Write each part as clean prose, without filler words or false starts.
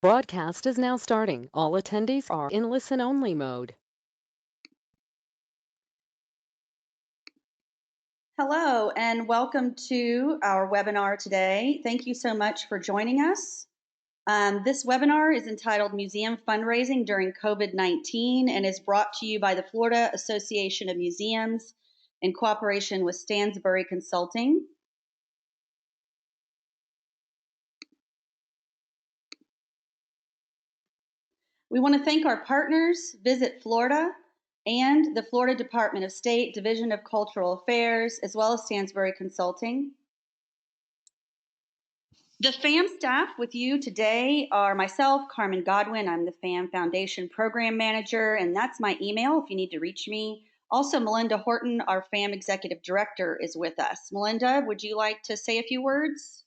Broadcast is now starting. All attendees are in listen-only mode. Hello and welcome to our webinar today. Thank you so much for joining us. This webinar is entitled Museum Fundraising During COVID-19 and is brought to you by the Florida Association of Museums in cooperation with Stansbury Consulting. We want to thank our partners, Visit Florida, and the Florida Department of State Division of Cultural Affairs, as well as Stansbury Consulting. The FAM staff with you today are myself, Carmen Godwin. I'm the FAM Foundation Program Manager, and that's my email if you need to reach me. Also, Melinda Horton, our FAM Executive Director, is with us. Melinda, would you like to say a few words?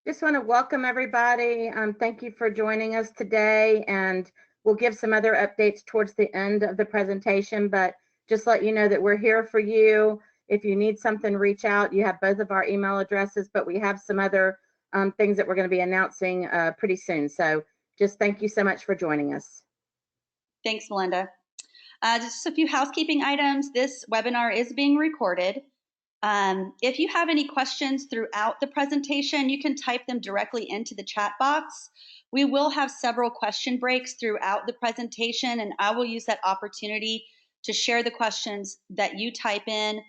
Just want to welcome everybody. Thank you for joining us today, and we'll give some other updates towards the end of the presentation, but just let you know that we're here for you. If you need something, reach out. You have both of our email addresses, but we have some other things that we're going to be announcing pretty soon. So just thank you so much for joining us. Thanks, Melinda. Just a few housekeeping items. This webinar is being recorded. If you have any questions throughout the presentation, you can type them directly into the chat box. We will have several question breaks throughout the presentation, and I will use that opportunity to share the questions that you type in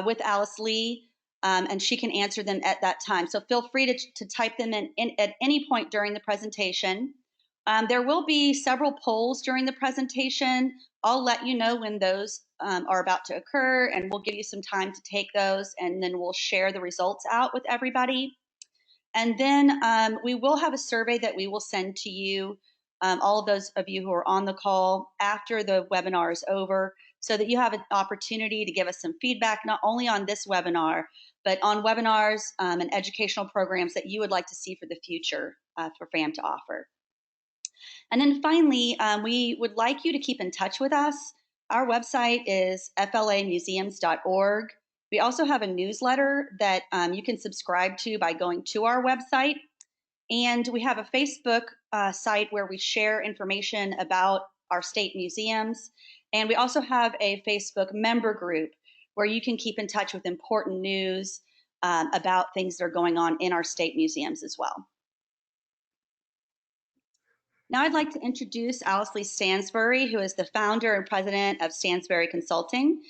with Alice Lee, and she can answer them at that time. So feel free to type them in at any point during the presentation. There will be several polls during the presentation. I'll let you know when those are about to occur, and we'll give you some time to take those, and then we'll share the results out with everybody. And then we will have a survey that we will send to you, all of those of you who are on the call after the webinar is over, so that you have an opportunity to give us some feedback, not only on this webinar, but on webinars and educational programs that you would like to see for the future for FAM to offer. And then finally, we would like you to keep in touch with us. Our website is flamuseums.org. We also have a newsletter that you can subscribe to by going to our website. And we have a Facebook site where we share information about our state museums. And we also have a Facebook member group where you can keep in touch with important news about things that are going on in our state museums as well. Now I'd like to introduce Alice Lee Stansbury, who is the founder and president of Stansbury Consulting.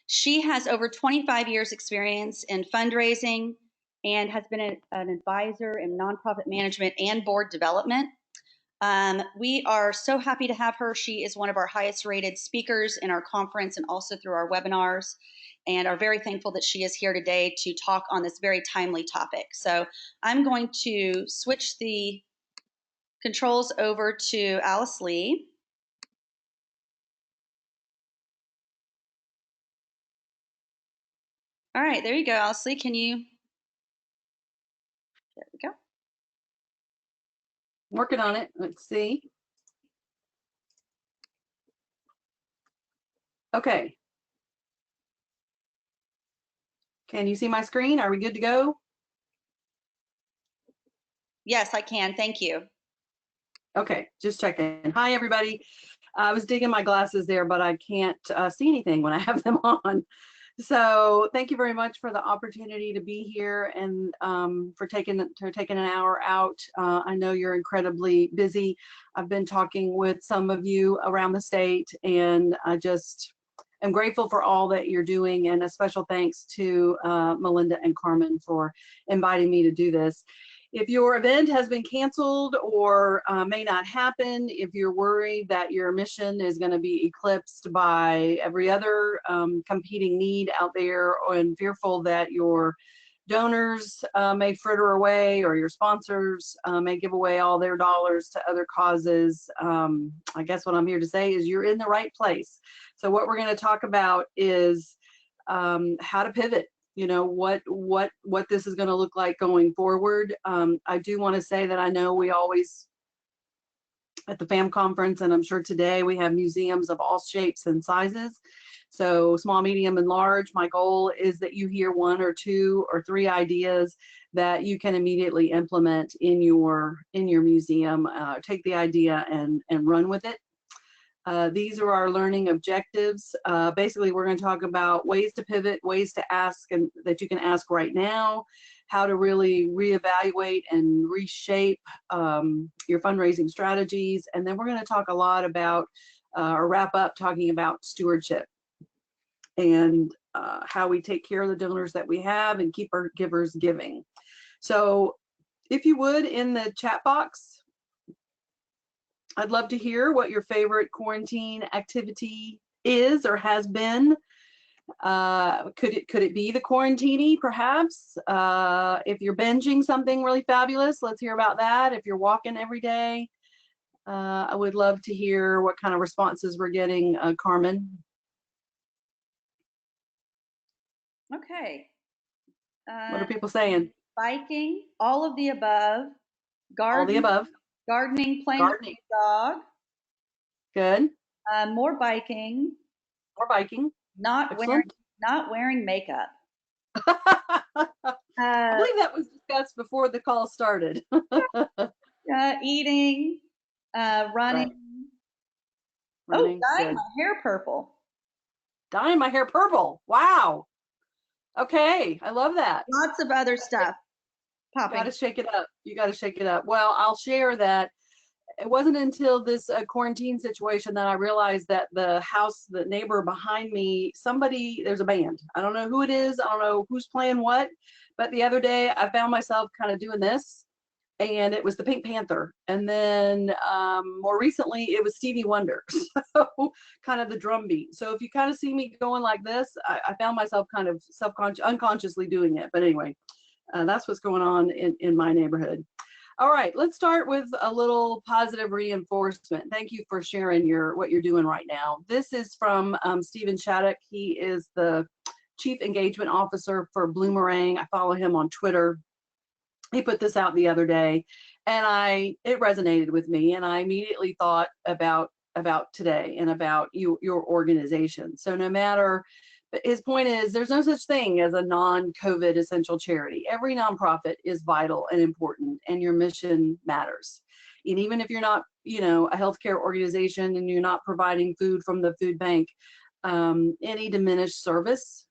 She has over 25 years experience in fundraising and has been an advisor in nonprofit management and board development. We are so happy to have her. She is one of our highest rated speakers in our conference and also through our webinars, and are very thankful that she is here today to talk on this very timely topic. So I'm going to switch the controls over to Alice Lee. All right, there you go, Alice Lee. Can you? There we go. Working on it. Let's see. Okay. Can you see my screen? Are we good to go? Yes, I can. Thank you. Okay, just checking. Hi, everybody. I was digging my glasses there, but I can't see anything when I have them on. So thank you very much for the opportunity to be here and for taking an hour out. I know you're incredibly busy. I've been talking with some of you around the state, and I just am grateful for all that you're doing, and a special thanks to Melinda and Carmen for inviting me to do this. If your event has been canceled or may not happen, if you're worried that your mission is going to be eclipsed by every other competing need out there, and fearful that your donors may fritter away, or your sponsors may give away all their dollars to other causes, I guess what I'm here to say is you're in the right place. So what we're going to talk about is how to pivot. You know, what this is going to look like going forward. I do want to say that I know we always, at the FAM conference, and I'm sure today, we have museums of all shapes and sizes. So small, medium, and large. My goal is that you hear one or two or three ideas that you can immediately implement in your museum. Take the idea and run with it. These are our learning objectives. Basically, we're going to talk about ways to pivot, ways to ask, and that you can ask right now, how to really reevaluate and reshape your fundraising strategies. And then we're going to talk a lot about, or wrap up talking about stewardship and how we take care of the donors that we have and keep our givers giving. So if you would, in the chat box, I'd love to hear what your favorite quarantine activity is or has been. Could it be the quarantini, perhaps? If you're binging something really fabulous, let's hear about that. If you're walking every day, I would love to hear what kind of responses we're getting, Carmen. Okay. What are people saying? Biking, all of the above. All the above. Gardening, playing with the dog. Good. More biking. More biking. Not wearing makeup. I believe that was discussed before the call started. Eating, running. Right. Oh, dyeing my hair purple. Dyeing my hair purple. Wow. Okay, I love that. Lots of other stuff popping. You got to shake it up. You got to shake it up. Well, I'll share that it wasn't until this quarantine situation that I realized that the neighbor behind me, there's a band. I don't know who it is. I don't know who's playing what. But the other day I found myself kind of doing this, and it was the Pink Panther. And then more recently it was Stevie Wonder. So kind of the drum beat. So if you kind of see me going like this, I found myself kind of unconsciously doing it. But anyway, that's what's going on in my neighborhood. All right, let's start with a little positive reinforcement. Thank you for sharing what you're doing right now. This is from Stephen Shattuck. He is the Chief Engagement Officer for Bloomerang. I follow him on Twitter. He put this out the other day, and it resonated with me, and I immediately thought about today and about your organization. So no matter, his point is, there's no such thing as a non-COVID essential charity. Every nonprofit is vital and important, and your mission matters. And even if you're not, a healthcare organization and you're not providing food from the food bank, any diminished service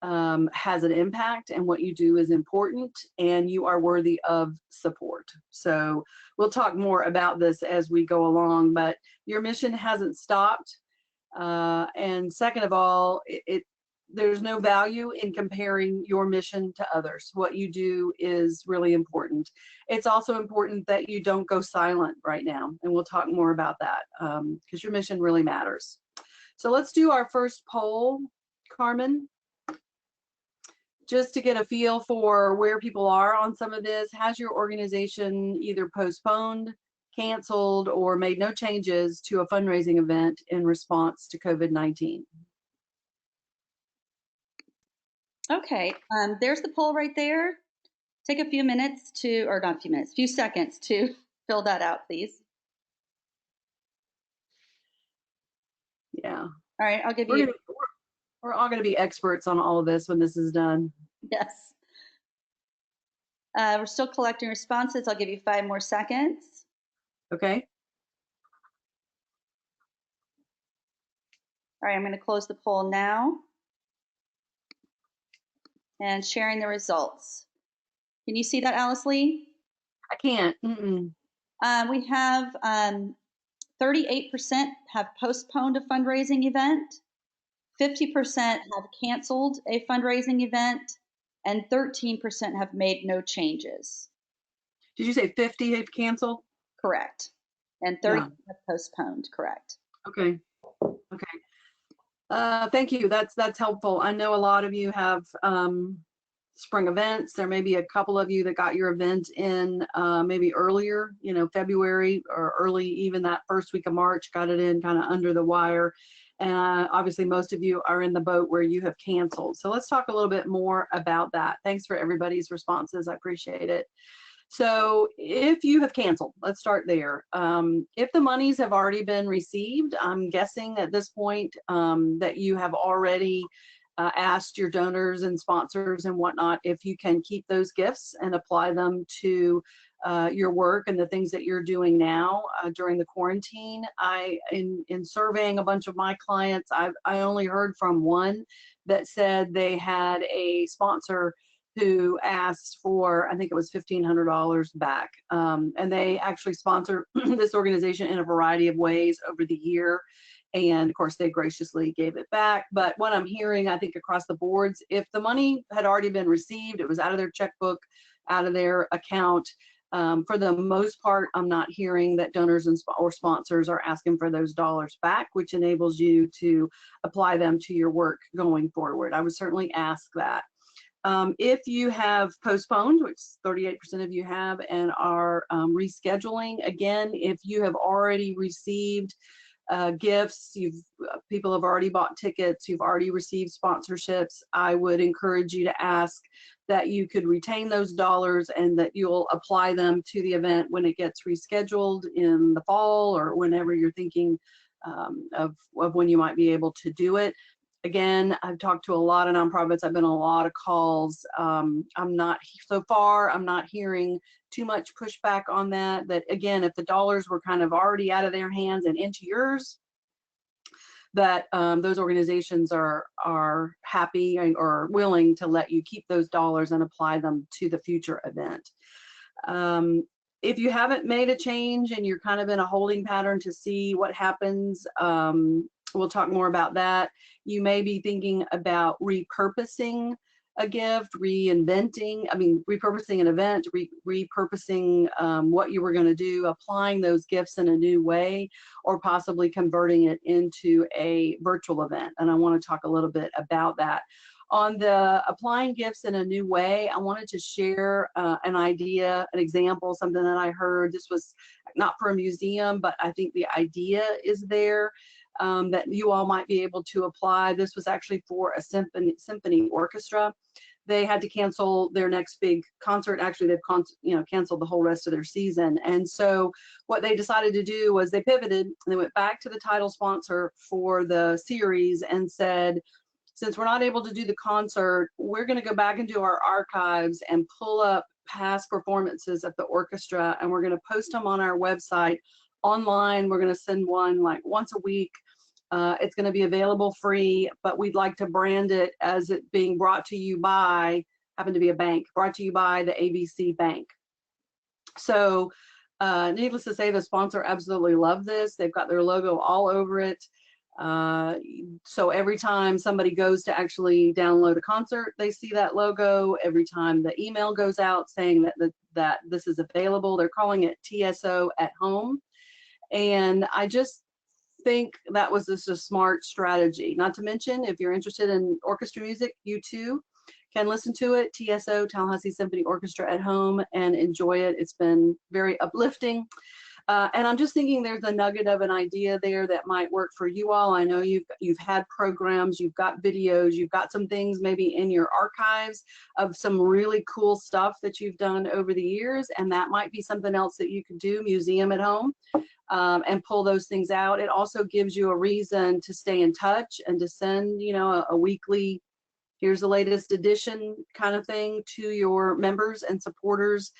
has an impact, and what you do is important, and you are worthy of support. So we'll talk more about this as we go along, but your mission hasn't stopped. And second of all, there's no value in comparing your mission to others. What you do is really important. It's also important that you don't go silent right now, and we'll talk more about that because your mission really matters. So let's do our first poll, Carmen, just to get a feel for where people are on some of this. Has your organization either postponed, canceled, or made no changes to a fundraising event in response to COVID-19? Okay, there's the poll right there. Take a few minutes few seconds to fill that out, please. Yeah. All right, I'll give We're all going to be experts on all of this when this is done. Yes. We're still collecting responses. I'll give you 5 more seconds. Okay. All right, I'm going to close the poll now and sharing the results. Can you see that, Alice Lee? I can't. Mm-mm. We have 38% have postponed a fundraising event, 50% have canceled a fundraising event, and 13% have made no changes. Did you say 50 have canceled? Correct. And 30 have postponed, correct. Okay. Thank you. That's helpful. I know a lot of you have spring events. There may be a couple of you that got your event in maybe earlier, February, or early, even that first week of March, got it in kind of under the wire. And obviously most of you are in the boat where you have canceled. So let's talk a little bit more about that. Thanks for everybody's responses. I appreciate it. So if you have canceled, let's start there. If the monies have already been received, I'm guessing at this point that you have already asked your donors and sponsors and whatnot if you can keep those gifts and apply them to your work and the things that you're doing now during the quarantine. In surveying a bunch of my clients, I only heard from one that said they had a sponsor who asked for, I think it was $1,500 back. And they actually sponsor this organization in a variety of ways over the year. And of course, they graciously gave it back. But what I'm hearing, I think across the boards, if the money had already been received, it was out of their checkbook, out of their account. For the most part, I'm not hearing that donors or sponsors are asking for those dollars back, which enables you to apply them to your work going forward. I would certainly ask that. If you have postponed, which 38% of you have, and are rescheduling, again, if you have already received gifts, people have already bought tickets, you've already received sponsorships, I would encourage you to ask that you could retain those dollars and that you'll apply them to the event when it gets rescheduled in the fall or whenever you're thinking of when you might be able to do it. Again, I've talked to a lot of nonprofits. I've been on a lot of calls. So far, I'm not hearing too much pushback on that. That again, if the dollars were kind of already out of their hands and into yours, that those organizations are happy or willing to let you keep those dollars and apply them to the future event. If you haven't made a change and you're kind of in a holding pattern to see what happens, we'll talk more about that. You may be thinking about repurposing a gift, repurposing an event, repurposing what you were going to do, applying those gifts in a new way, or possibly converting it into a virtual event. And I want to talk a little bit about that. On the applying gifts in a new way, I wanted to share an idea, an example, something that I heard. This was not for a museum, but I think the idea is there. That you all might be able to apply. This was actually for a symphony orchestra. They had to cancel their next big concert. Actually, they've canceled the whole rest of their season. And so what they decided to do was they pivoted and they went back to the title sponsor for the series and said, since we're not able to do the concert, we're going to go back into our archives and pull up past performances of the orchestra, and we're going to post them on our website online. We're going to send one like once a week. It's going to be available free, but we'd like to brand it as it being brought to you by, happened to be a bank, brought to you by the ABC Bank. So needless to say, the sponsor absolutely loved this. They've got their logo all over it. So every time somebody goes to actually download a concert, they see that logo. Every time the email goes out saying that this is available, they're calling it TSO at home. And I just think that was just a smart strategy. Not to mention, if you're interested in orchestra music, you too can listen to it, TSO, Tallahassee Symphony Orchestra at home, and enjoy it. It's been very uplifting. And I'm just thinking there's a nugget of an idea there that might work for you all. I know you've had programs, you've got videos, you've got some things maybe in your archives of some really cool stuff that you've done over the years, and that might be something else that you could do, museum at home. And pull those things out. It also gives you a reason to stay in touch and to send, a weekly, here's the latest edition kind of thing to your members and supporters.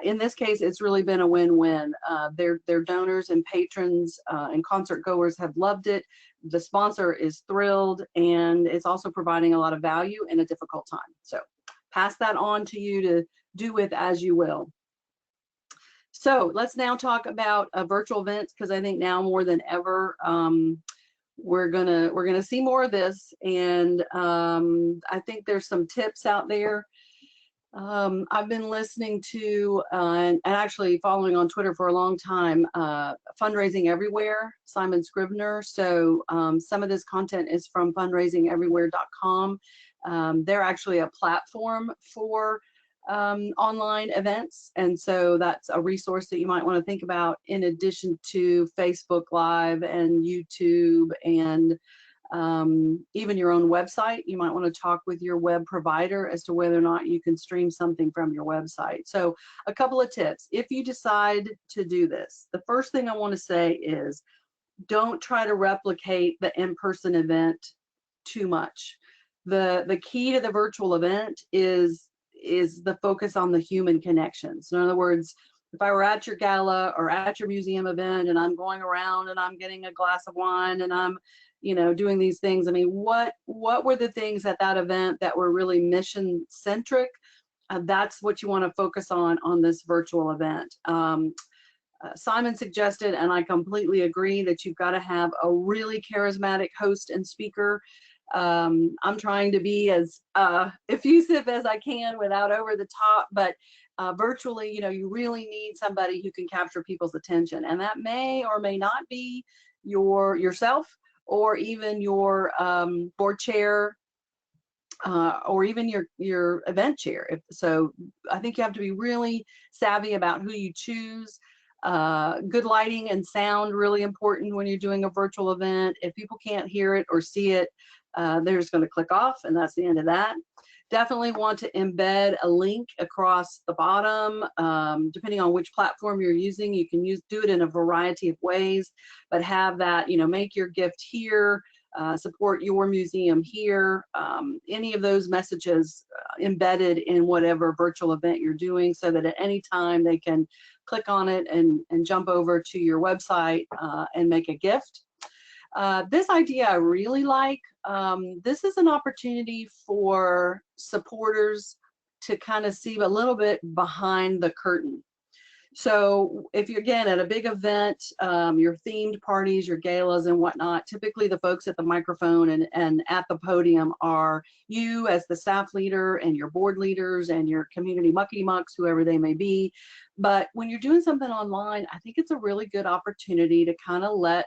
In this case, it's really been a win-win. Their donors and patrons and concert goers have loved it. The sponsor is thrilled, and it's also providing a lot of value in a difficult time. So pass that on to you to do with as you will. So let's now talk about virtual events, because I think now more than ever, we're gonna see more of this, and I think there's some tips out there. I've been listening to and actually following on Twitter for a long time, Fundraising Everywhere, Simon Scribner. So some of this content is from fundraisingeverywhere.com. They're actually a platform for online events, and so that's a resource that you might want to think about in addition to Facebook Live and YouTube and even your own website. You might want to talk with your web provider as to whether or not you can stream something from your website. So a couple of tips if you decide to do this. The first thing I want to say is don't try to replicate the in-person event too much. The key to the virtual event is the focus on the human connections. In other words, if I were at your gala or at your museum event and I'm going around and I'm getting a glass of wine and I'm, doing these things, I mean, what were the things at that event that were really mission centric? That's what you want to focus on this virtual event. Simon suggested, and I completely agree, that you've got to have a really charismatic host and speaker. I'm trying to be as effusive as I can without over the top, but virtually, you really need somebody who can capture people's attention, and that may or may not be yourself, or even your board chair, or even your event chair. So I think you have to be really savvy about who you choose. Good lighting and sound, really important when you're doing a virtual event. If people can't hear it or see it, they're just going to click off, and that's the end of that. Definitely want to embed a link across the bottom. Depending on which platform you're using, you can do it in a variety of ways, but have that, make your gift here, support your museum here, any of those messages embedded in whatever virtual event you're doing, so that at any time they can click on it and jump over to your website and make a gift. This idea I really like. This is an opportunity for supporters to kind of see a little bit behind the curtain. So if you're, again, at a big event, your themed parties, your galas and whatnot, typically the folks at the microphone and at the podium are you as the staff leader and your board leaders and your community muckety-mucks, whoever they may be. But when you're doing something online, I think it's a really good opportunity to kind of let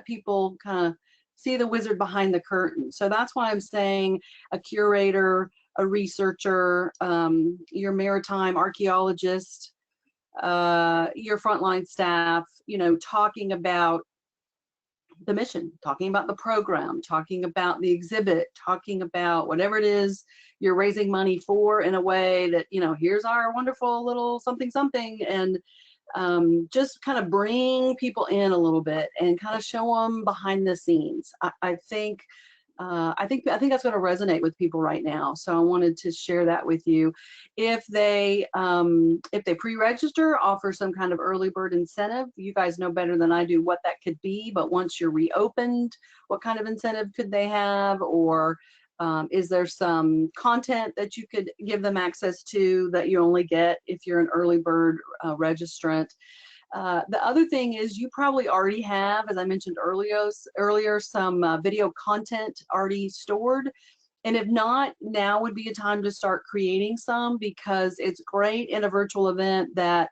people kind of see the wizard behind the curtain. So that's why I'm saying a curator, a researcher, your maritime archaeologist, your frontline staff, talking about the mission, talking about the program, talking about the exhibit, talking about whatever it is you're raising money for, in a way that, here's our wonderful little something something, and just kind of bring people in a little bit and kind of show them behind the scenes. I think that's going to resonate with people right now. So I wanted to share that with you. If they pre-register, offer some kind of early bird incentive. You guys know better than I do what that could be, but once you're reopened, what kind of incentive could they have? Or is there some content that you could give them access to that you only get if you're an early bird registrant? The other thing is, you probably already have, as I mentioned earlier, some video content already stored. And if not, now would be a time to start creating some, because it's great in a virtual event that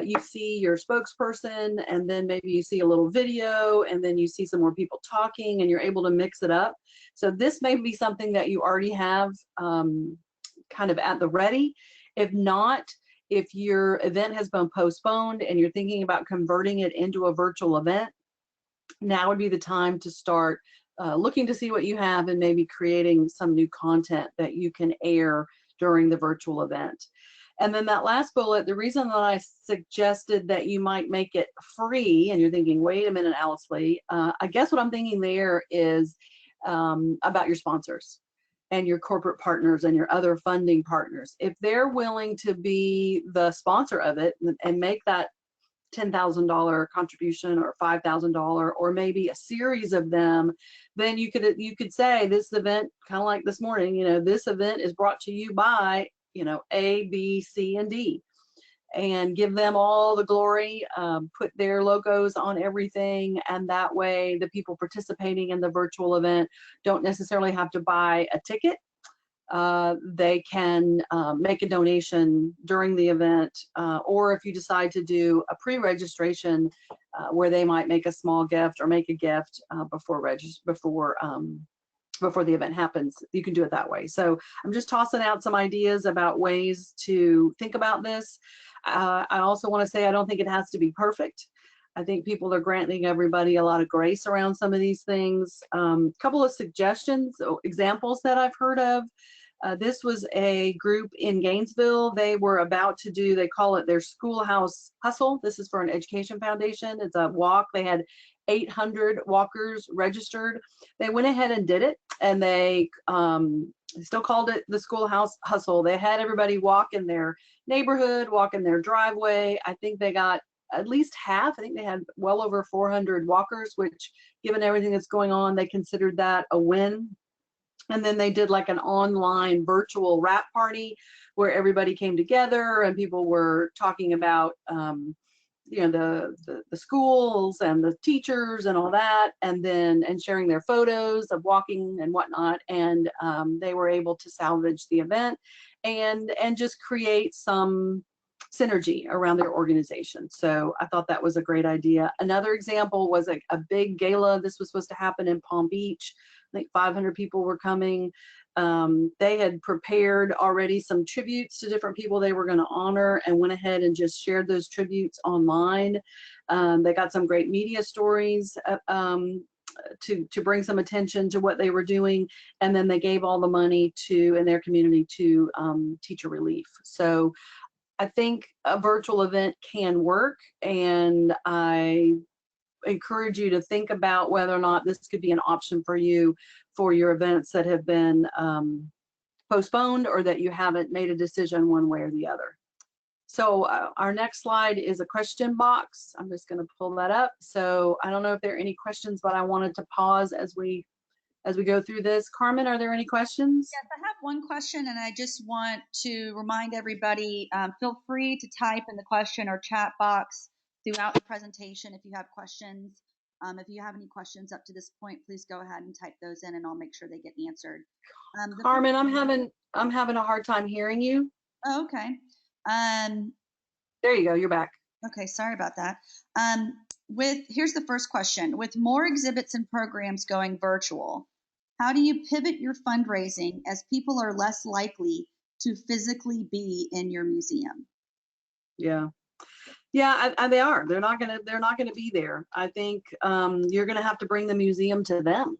you see your spokesperson, and then maybe you see a little video, and then you see some more people talking, and you're able to mix it up. So this may be something that you already have kind of at the ready. If not, if your event has been postponed and you're thinking about converting it into a virtual event, now would be the time to start looking to see what you have and maybe creating some new content that you can air during the virtual event. And then that last bullet, the reason that I suggested that you might make it free, and you're thinking, wait a minute, Alice Lee, I guess what I'm thinking there is about your sponsors and your corporate partners and your other funding partners. If they're willing to be the sponsor of it and make that $10,000 contribution or $5,000, or maybe a series of them, then you could say, this event, kind of like this morning, this event is brought to you by, A, B, C, and D, and give them all the glory, put their logos on everything, and that way the people participating in the virtual event don't necessarily have to buy a ticket. They can make a donation during the event, or if you decide to do a pre-registration where they might make a small gift or make a gift before the event happens, you can do it that way. So I'm just tossing out some ideas about ways to think about this. I also want to say, I don't think it has to be perfect. I think people are granting everybody a lot of grace around some of these things. Couple of suggestions, examples that I've heard of. This was a group in Gainesville. They were about to do, they call it their Schoolhouse Hustle. This is for an education foundation. It's a walk. They had 800 walkers registered. They went ahead and did it, and they still called it the Schoolhouse Hustle. They had everybody walk in their neighborhood, walk in their driveway. I think they got at least half. I think they had well over 400 walkers, which, given everything that's going on, they considered that a win. And then they did like an online virtual wrap party where everybody came together and people were talking about, you know, the schools and the teachers and all that, and then sharing their photos of walking and whatnot. And they were able to salvage the event and just create some synergy around their organization. So I thought that was a great idea. Another example was a big gala. This was supposed to happen in Palm Beach. I think 500 people were coming. They had prepared already some tributes to different people they were going to honor, and went ahead and just shared those tributes online. They got some great media stories to bring some attention to what they were doing, and then they gave all the money to, in their community, to teacher relief. So I think a virtual event can work, and I encourage you to think about whether or not this could be an option for you for your events that have been postponed, or that you haven't made a decision one way or the other. So our next slide is a question box. I'm just going to pull that up. So I don't know if there are any questions, but I wanted to pause as we go through this. Carmen, are there any questions? Yes, I have one question, and I just want to remind everybody, feel free to type in the question or chat box throughout the presentation if you have questions. If you have any questions up to this point, please go ahead and type those in, and I'll make sure they get answered. Carmen, I'm having a hard time hearing you. Oh, okay. There you go. You're back. Okay, sorry about that. Here's the first question. With more exhibits and programs going virtual, how do you pivot your fundraising as people are less likely to physically be in your museum? Yeah. Yeah, they are. They're not gonna be there. I think you're gonna have to bring the museum to them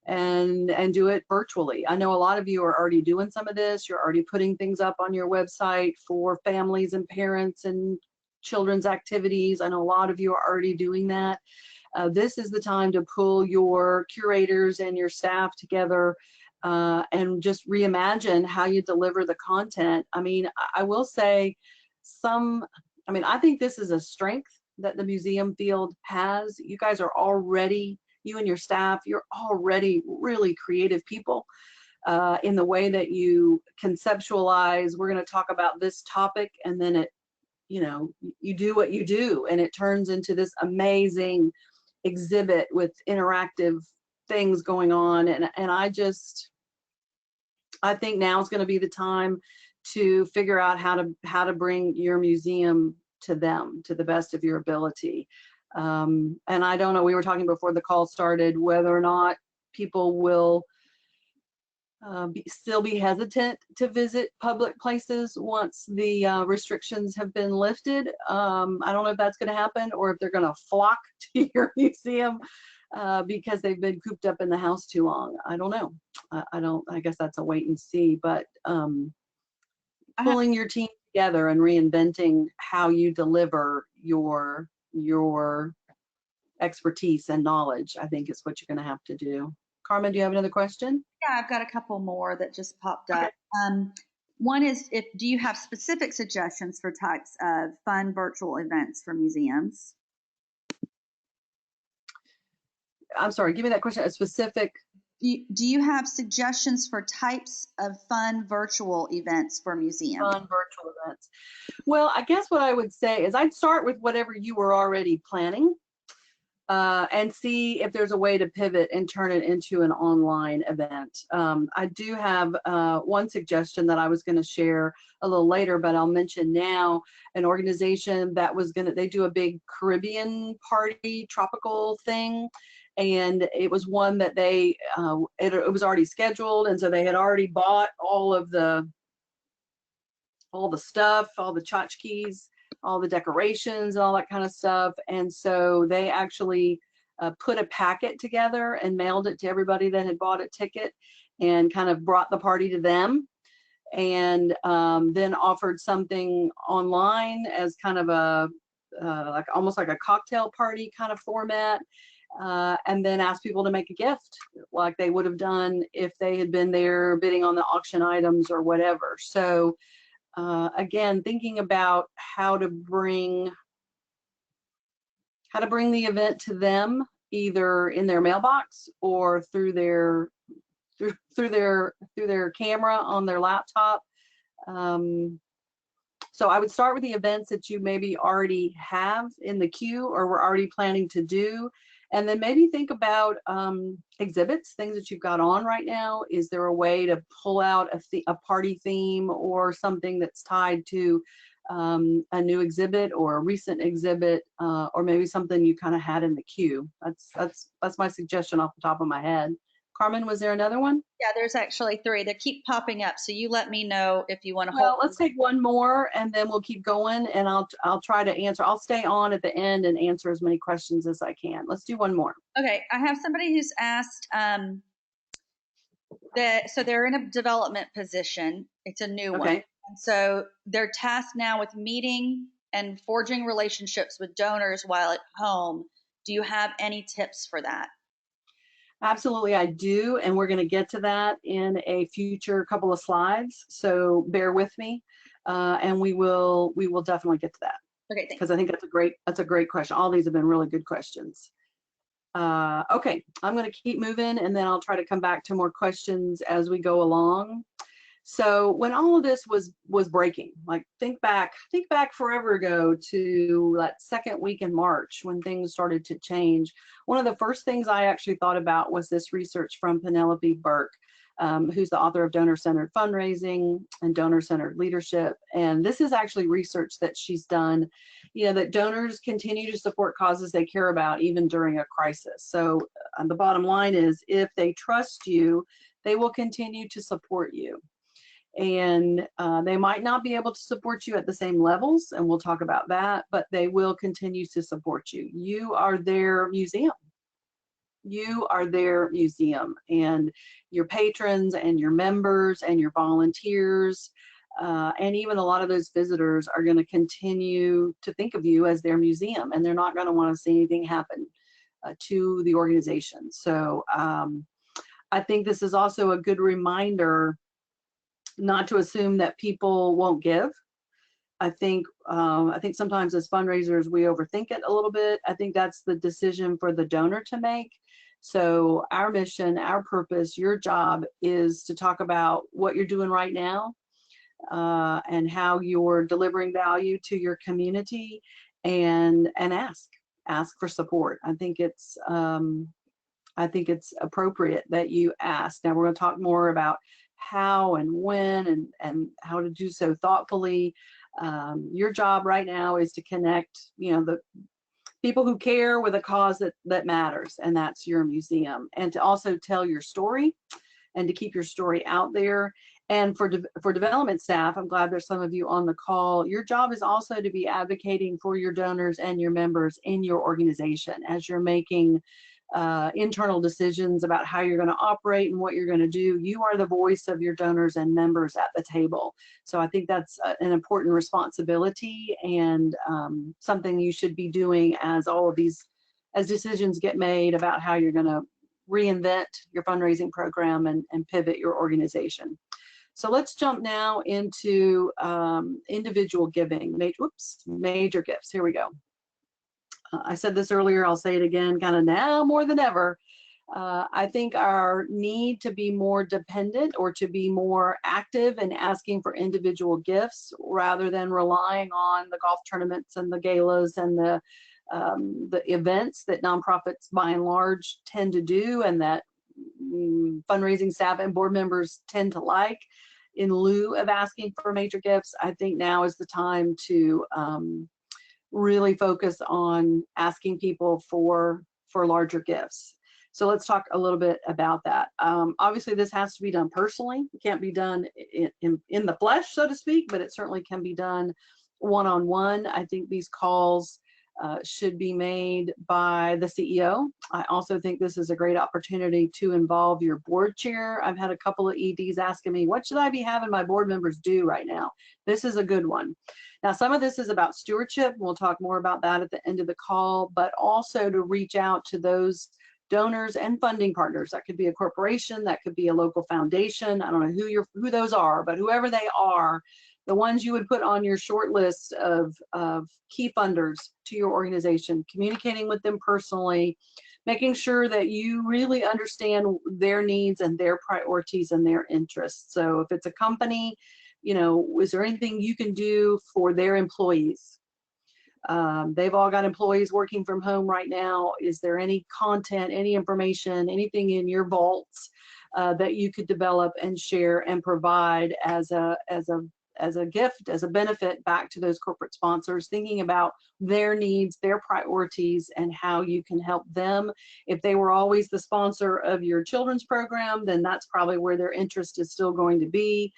and do it virtually. I know a lot of you are already doing some of this. You're already putting things up on your website for families and parents and children's activities. I know a lot of you are already doing that. This is the time to pull your curators and your staff together and just reimagine how you deliver the content. I mean, I will say I think this is a strength that the museum field has. You guys are already, you and your staff, you're already really creative people in the way that you conceptualize. We're going to talk about this topic, and then you do what you do, and it turns into this amazing exhibit with interactive things going on. And I think now is going to be the time to figure out how to bring your museum to them to the best of your ability. And I don't know, we were talking before the call started whether or not people will still be hesitant to visit public places once the restrictions have been lifted. I don't know if that's going to happen, or if they're going to flock to your museum because they've been cooped up in the house too long. I don't know. I guess that's a wait and see. But pulling your team together and reinventing how you deliver your expertise and knowledge, I think, is what you're going to have to do. Carmen, do you have another question? Yeah, I've got a couple more that just popped up. Okay. One is, do you have specific suggestions for types of fun virtual events for museums? I'm sorry, give me that question. A specific. Do you have suggestions for types of fun virtual events for museums? Fun virtual events. Well, I guess what I would say is I'd start with whatever you were already planning and see if there's a way to pivot and turn it into an online event. I do have one suggestion that I was going to share a little later, but I'll mention now. An organization that they do a big Caribbean party, tropical thing. And it was one that it was already scheduled, and so they had already bought all the stuff, all the tchotchkes, all the decorations, and all that kind of stuff. And so they actually put a packet together and mailed it to everybody that had bought a ticket. and kind of brought the party to them, and then offered something online as kind of a like almost like a cocktail party kind of format, and then asked people to make a gift like they would have done if they had been there bidding on the auction items or whatever. So again, thinking about how to bring the event to them, either in their mailbox or through their camera on their laptop. So I would start with the events that you maybe already have in the queue or were already planning to do. And then maybe think about exhibits, things that you've got on right now. Is there a way to pull out a party theme or something that's tied to a new exhibit or a recent exhibit, or maybe something you kind of had in the queue? That's my suggestion off the top of my head. Carmen, was there another one? Yeah, there's actually 3 that keep popping up. So you let me know if you want to Well, hold. let's take one more and then we'll keep going, and I'll try to answer. I'll stay on at the end and answer as many questions as I can. Let's do one more. Okay, I have somebody who's asked so they're in a development position. It's a new one. Okay. And so they're tasked now with meeting and forging relationships with donors while at home. Do you have any tips for that? Absolutely, I do, and we're going to get to that in a future couple of slides. So bear with me, and we will definitely get to that. Okay, thanks. Because I think that's a great question. All these have been really good questions. Okay, I'm going to keep moving, and then I'll try to come back to more questions as we go along. So when all of this was breaking, like think back forever ago to that second week in March when things started to change. One of the first things I actually thought about was this research from Penelope Burke, who's the author of Donor-Centered Fundraising and Donor-Centered Leadership. And this is actually research that she's done, that donors continue to support causes they care about even during a crisis. So the bottom line is, if they trust you, they will continue to support you. And they might not be able to support you at the same levels, and we'll talk about that, but they will continue to support you. You are their museum. You are their museum, and your patrons and your members and your volunteers, and even a lot of those visitors are going to continue to think of you as their museum, and they're not going to want to see anything happen to the organization. So I think this is also a good reminder not to assume that people won't give. I think sometimes as fundraisers we overthink it a little bit. I think that's the decision for the donor to make. So our mission, our purpose, your job is to talk about what you're doing right now, and how you're delivering value to your community, and ask for support. I think it's appropriate that you ask. Now we're going to talk more about how and when and how to do so thoughtfully. Your job right now is to connect, the people who care with a cause that matters, and that's your museum, and to also tell your story and to keep your story out there. And for development staff, I'm glad there's some of you on the call. Your job is also to be advocating for your donors and your members in your organization as you're making internal decisions about how you're going to operate and what you're going to do. You are the voice of your donors and members at the table. So I think that's an important responsibility, and something you should be doing as decisions get made about how you're going to reinvent your fundraising program and pivot your organization. So let's jump now into individual giving, major gifts. Here we go. I said this earlier, I'll say it again, kind of now more than ever. I think our need to be more dependent or to be more active in asking for individual gifts rather than relying on the golf tournaments and the galas and the events that nonprofits by and large tend to do, and that fundraising staff and board members tend to like, in lieu of asking for major gifts. I think now is the time to really focus on asking people for larger gifts. So let's talk a little bit about that. Obviously, this has to be done personally. It can't be done in the flesh, so to speak, but it certainly can be done one-on-one. I think these calls should be made by the CEO. I also think this is a great opportunity to involve your board chair. I've had a couple of EDs asking me, what should I be having my board members do right now? This is a good one. Now, some of this is about stewardship. We'll talk more about that at the end of the call, but also to reach out to those donors and funding partners. That could be a corporation, that could be a local foundation. I don't know who those are, but whoever they are, the ones you would put on your short list of key funders to your organization, communicating with them personally, making sure that you really understand their needs and their priorities and their interests. So if it's a company, you know, is there anything you can do for their employees? They've all got employees working from home right now. Is there any content, any information, anything in your vaults that you could develop and share and provide as a gift, as a benefit back to those corporate sponsors, thinking about their needs, their priorities, and how you can help them. If they were always the sponsor of your children's program, then that's probably where their interest is still going to be.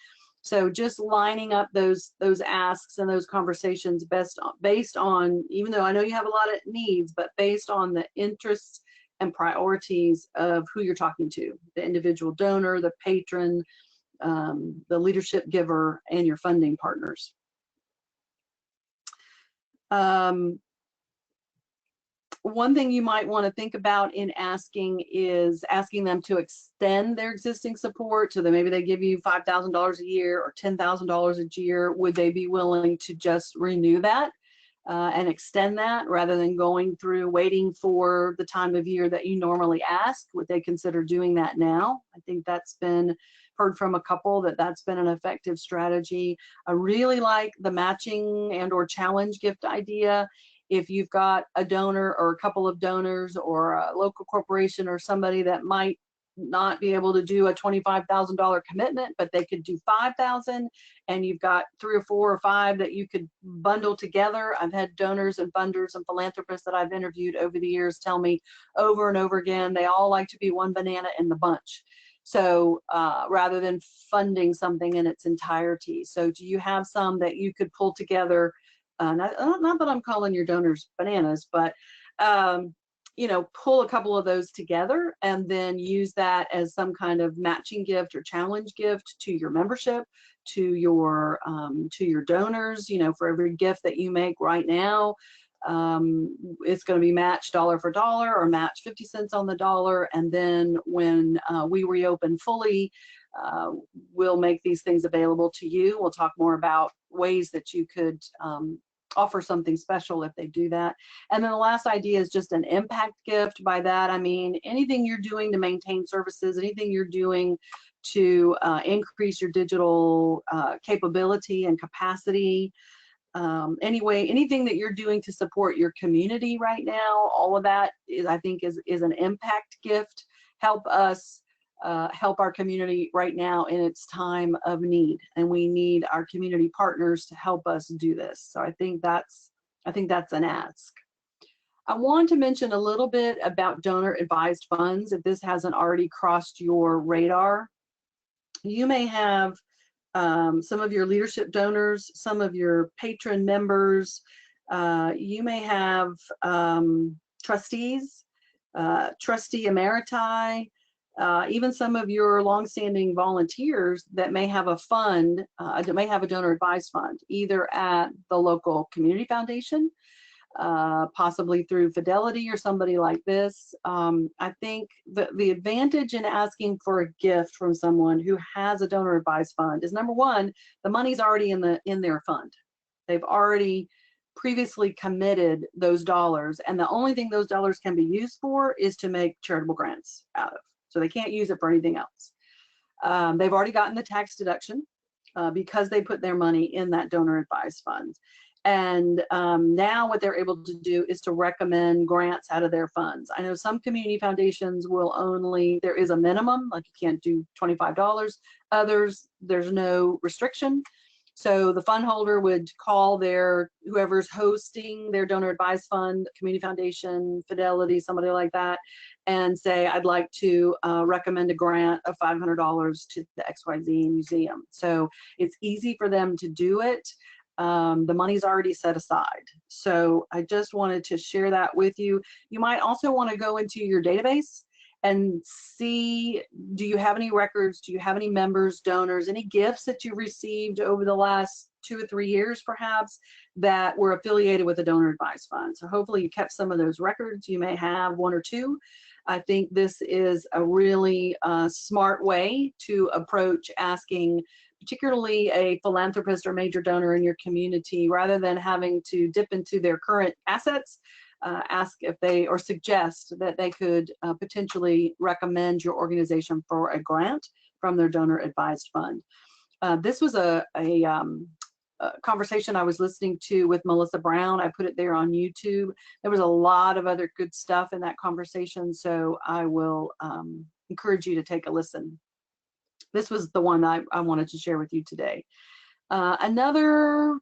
So just lining up those asks and those conversations based on, even though I know you have a lot of needs, but based on the interests and priorities of who you're talking to, the individual donor, the patron, the leadership giver, and your funding partners. One thing you might want to think about in asking is asking them to extend their existing support. So that maybe they give you $5,000 a year or $10,000 a year. Would they be willing to just renew that and extend that rather than going through waiting for the time of year that you normally ask? Would they consider doing that now? I think that's been heard from a couple that's been an effective strategy. I really like the matching and or challenge gift idea. If you've got a donor or a couple of donors or a local corporation or somebody that might not be able to do a $25,000 commitment, but they could do 5,000, and you've got 3 or 4 or 5 that you could bundle together. I've had donors and funders and philanthropists that I've interviewed over the years tell me over and over again, they all like to be one banana in the bunch. So rather than funding something in its entirety. So do you have some that you could pull together? Not that I'm calling your donors bananas, but you know, pull a couple of those together and then use that as some kind of matching gift or challenge gift to your membership, to your donors. You know, for every gift that you make right now, it's going to be matched dollar for dollar or match 50 cents on the dollar. And then when we reopen fully, we'll make these things available to you. We'll talk more about ways that you could offer something special if they do that. And then the last idea is just an impact gift. By that, I mean anything you're doing to maintain services, anything you're doing to increase your digital capability and capacity. Anyway, anything that you're doing to support your community right now, all of that is, I think, is an impact gift. Help us help our community right now in its time of need, and we need our community partners to help us do this. So I think that's an ask. I want to mention a little bit about donor advised funds. If this hasn't already crossed your radar, you may have some of your leadership donors, some of your patron members, you may have trustees, trustee emeriti, even some of your longstanding volunteers that may have a fund, that may have a donor advised fund, either at the local community foundation, possibly through Fidelity or somebody like this. I think the advantage in asking for a gift from someone who has a donor advised fund is, number one, the money's already in their fund. They've already previously committed those dollars, and the only thing those dollars can be used for is to make charitable grants out of. So they can't use it for anything else. They've already gotten the tax deduction because they put their money in that donor advised fund. And now what they're able to do is to recommend grants out of their funds. I know some community foundations will only, there is a minimum, like you can't do $25. Others, there's no restriction. So the fund holder would call whoever's hosting their donor advised fund, community foundation, Fidelity, somebody like that, and say, I'd like to recommend a grant of $500 to the XYZ museum. So it's easy for them to do it. The money's already set aside. So I just wanted to share that with you. You might also want to go into your database and see, do you have any records? Do you have any members, donors, any gifts that you received over the last 2 or 3 years, perhaps, that were affiliated with a donor advised fund? So hopefully you kept some of those records. You may have 1 or 2. I think this is a really smart way to approach asking, particularly a philanthropist or major donor in your community, rather than having to dip into their current assets. Ask if they, or suggest that they could potentially recommend your organization for a grant from their donor advised fund. This was a conversation I was listening to with Melissa Brown. I put it there on YouTube. There was a lot of other good stuff in that conversation, so I will encourage you to take a listen. This was the one I wanted to share with you today. Another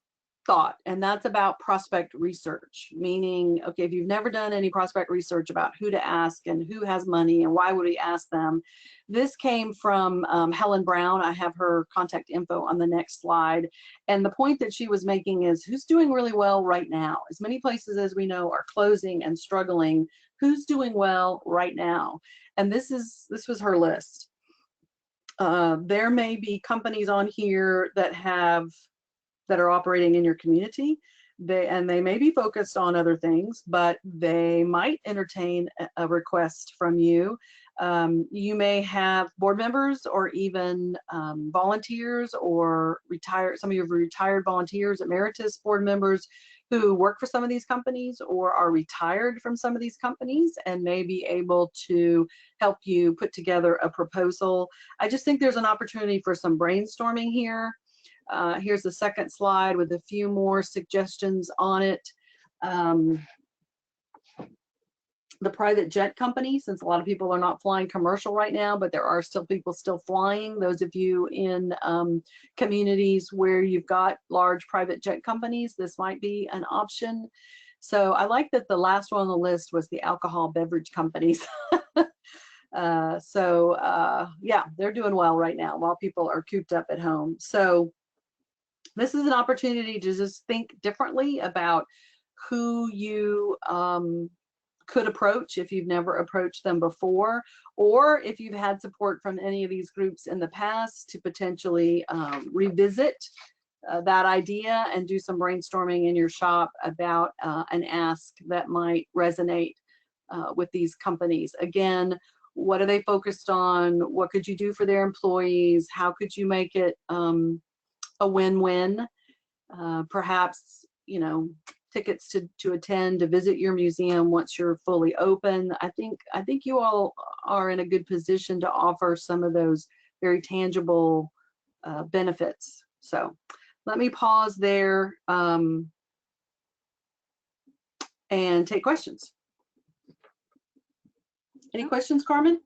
thought, and that's about prospect research, meaning, okay, if you've never done any prospect research about who to ask and who has money and why would we ask them, this came from Helen Brown. I have her contact info on the next slide. And the point that she was making is, who's doing really well right now? As many places as we know are closing and struggling, who's doing well right now? And this was her list. There may be companies on here that are operating in your community. They may be focused on other things, but they might entertain a request from you. You may have board members or even volunteers or some of your retired volunteers, emeritus board members who work for some of these companies or are retired from some of these companies and may be able to help you put together a proposal. I just think there's an opportunity for some brainstorming here. Here's the second slide with a few more suggestions on it. The private jet company, since a lot of people are not flying commercial right now, but there are still people still flying. Those of you in communities where you've got large private jet companies, this might be an option. So I like that the last one on the list was the alcohol beverage companies. Yeah, they're doing well right now while people are cooped up at home. So this is an opportunity to just think differently about who you could approach if you've never approached them before, or if you've had support from any of these groups in the past, to potentially revisit that idea and do some brainstorming in your shop about an ask that might resonate with these companies. Again, what are they focused on? What could you do for their employees? How could you make it a win-win? Perhaps, tickets to attend, to visit your museum once you're fully open. I think you all are in a good position to offer some of those very tangible benefits. So let me pause there and take questions. Any questions, Carmen?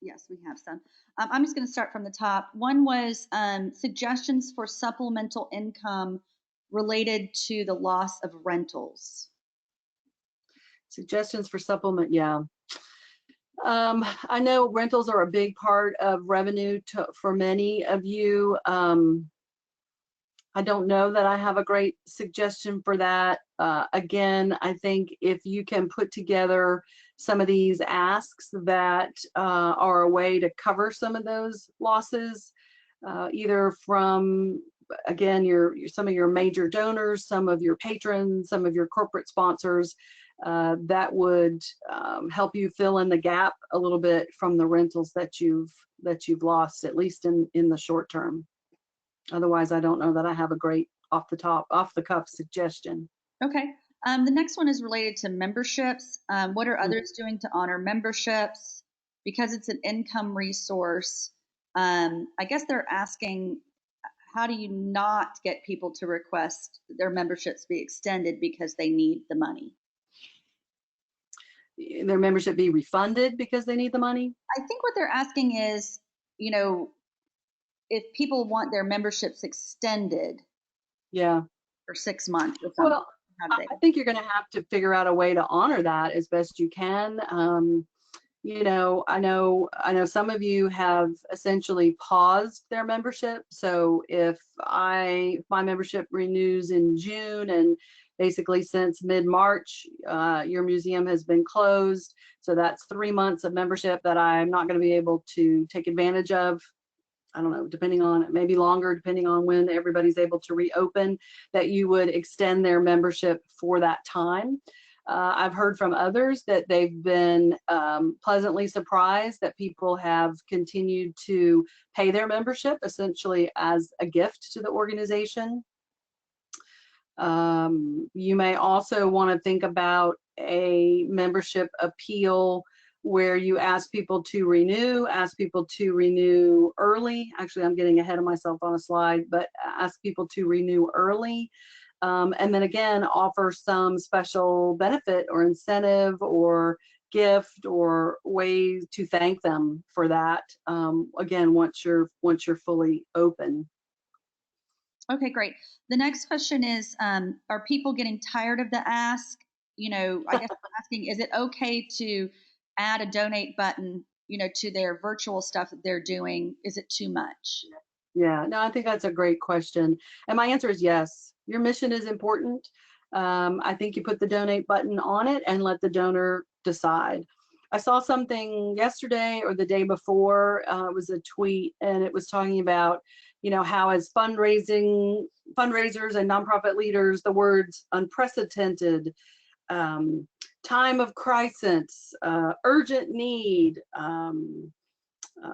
Yes, we have some. I'm just going to start from the top. One was suggestions for supplemental income related to the loss of rentals. Suggestions for supplement, yeah. I know rentals are a big part of revenue for many of you. I don't know that I have a great suggestion for that. Again, I think if you can put together some of these asks that are a way to cover some of those losses, either from, again, some of your major donors, some of your patrons, some of your corporate sponsors, that would help you fill in the gap a little bit from the rentals that you've lost, at least in the short term. Otherwise, I don't know that I have a great off the cuff suggestion. Okay. The next one is related to memberships. What are others doing to honor memberships? Because it's an income resource, I guess they're asking, how do you not get people to request their memberships be extended because they need the money? Their membership be refunded because they need the money? I think what they're asking is, if people want their memberships extended, yeah, for 6 months or something. Well, I think you're going to have to figure out a way to honor that as best you can. you know, I know some of you have essentially paused their membership. So if my membership renews in June, and basically since mid-March, your museum has been closed. So that's 3 months of membership that I'm not going to be able to take advantage of. I don't know, depending on, maybe longer, depending on when everybody's able to reopen, that you would extend their membership for that time. I've heard from others that they've been pleasantly surprised that people have continued to pay their membership essentially as a gift to the organization. You may also want to think about a membership appeal where you ask people to renew early. Actually, I'm getting ahead of myself on a slide, but ask people to renew early. And then again, offer some special benefit or incentive or gift or ways to thank them for that. Again, once you're fully open. Okay, great. The next question is, are people getting tired of the ask? You know, I guess I'm asking, is it okay to add a donate button, you know, to their virtual stuff that they're doing? Is it too much? Yeah, no, I think that's a great question. And my answer is yes. Your mission is important. I think you put the donate button on it and let the donor decide. I saw something yesterday or the day before, it was a tweet, and it was talking about, you know, how as fundraisers and nonprofit leaders, the words unprecedented, time of crisis, urgent need,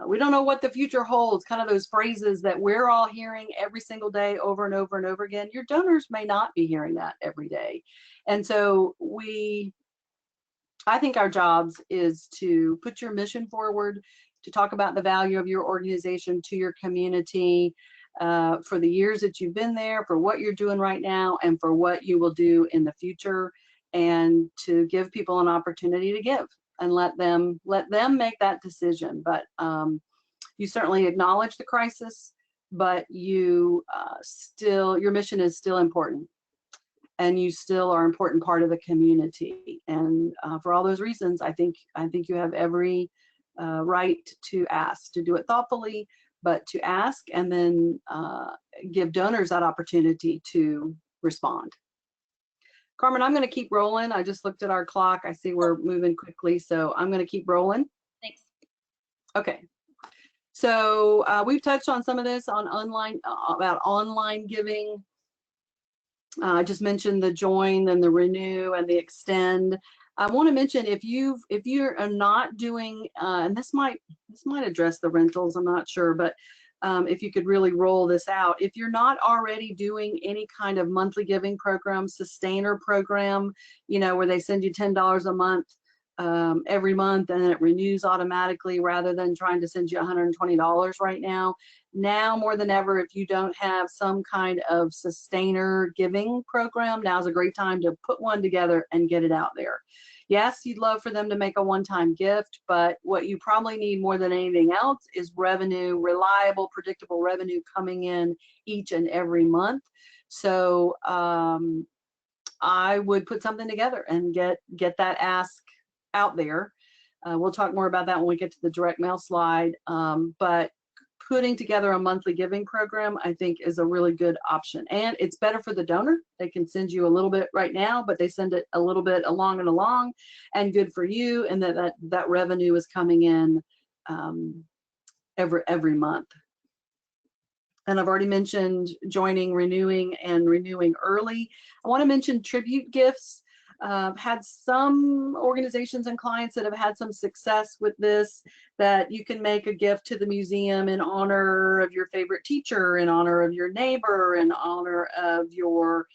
we don't know what the future holds, kind of those phrases that we're all hearing every single day over and over and over again. Your donors may not be hearing that every day. And so I think our jobs is to put your mission forward, to talk about the value of your organization to your community, for the years that you've been there, for what you're doing right now, and for what you will do in the future, and to give people an opportunity to give and let them make that decision. But you certainly acknowledge the crisis, but you your mission is still important, and you still are an important part of the community. And for all those reasons, I think you have every right to ask, to do it thoughtfully, but to ask and then give donors that opportunity to respond. Carmen, I'm going to keep rolling. I just looked at our clock. I see we're moving quickly, so I'm going to keep rolling. Thanks. Okay. So we've touched on some of this on online, about online giving. I just mentioned the join and the renew and the extend. I want to mention, if you're not doing, and this might address the rentals, I'm not sure, but if you could really roll this out. If you're not already doing any kind of monthly giving program, sustainer program, you know, where they send you $10 a month every month and then it renews automatically, rather than trying to send you $120 right now. Now more than ever, if you don't have some kind of sustainer giving program, now's a great time to put one together and get it out there. Yes, you'd love for them to make a one-time gift, but what you probably need more than anything else is revenue, reliable, predictable revenue coming in each and every month. So I would put something together and get that ask out there. We'll talk more about that when we get to the direct mail slide. But putting together a monthly giving program, I think, is a really good option. And it's better for the donor. They can send you a little bit right now, but they send it a little bit along, and good for you. And that revenue is coming in every month. And I've already mentioned joining, renewing, and renewing early. I want to mention tribute gifts. Had some organizations and clients that have had some success with this, that you can make a gift to the museum in honor of your favorite teacher, in honor of your neighbor, in honor of your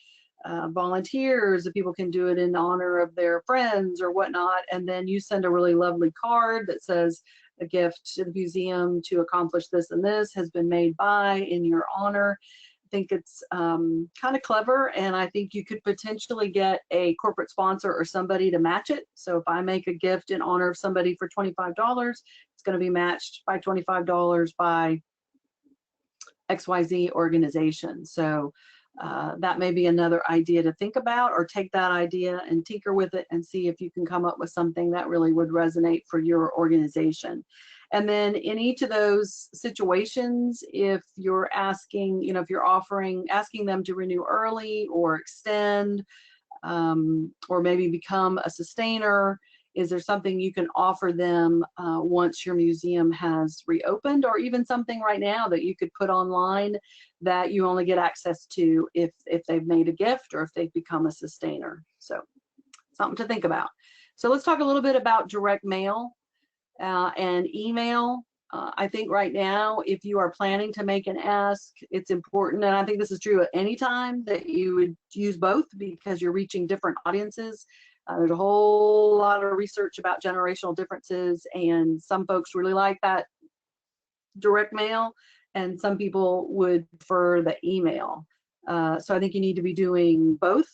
volunteers. If people can do it in honor of their friends or whatnot, and then you send a really lovely card that says, a gift to the museum to accomplish this and this has been made by, in your honor. I think it's kind of clever, and I think you could potentially get a corporate sponsor or somebody to match it. So if I make a gift in honor of somebody for $25, it's going to be matched by $25 by XYZ organization. So that may be another idea to think about, or take that idea and tinker with it and see if you can come up with something that really would resonate for your organization. And then in each of those situations, if you're asking, if you're asking them to renew early or extend, or maybe become a sustainer, is there something you can offer them once your museum has reopened, or even something right now that you could put online that you only get access to if they've made a gift or if they've become a sustainer? So something to think about. So let's talk a little bit about direct mail and email. I think right now, if you are planning to make an ask, it's important, and I think this is true at any time, that you would use both, because you're reaching different audiences. There's a whole lot of research about generational differences, and some folks really like that direct mail, and some people would prefer the email. So I think you need to be doing both.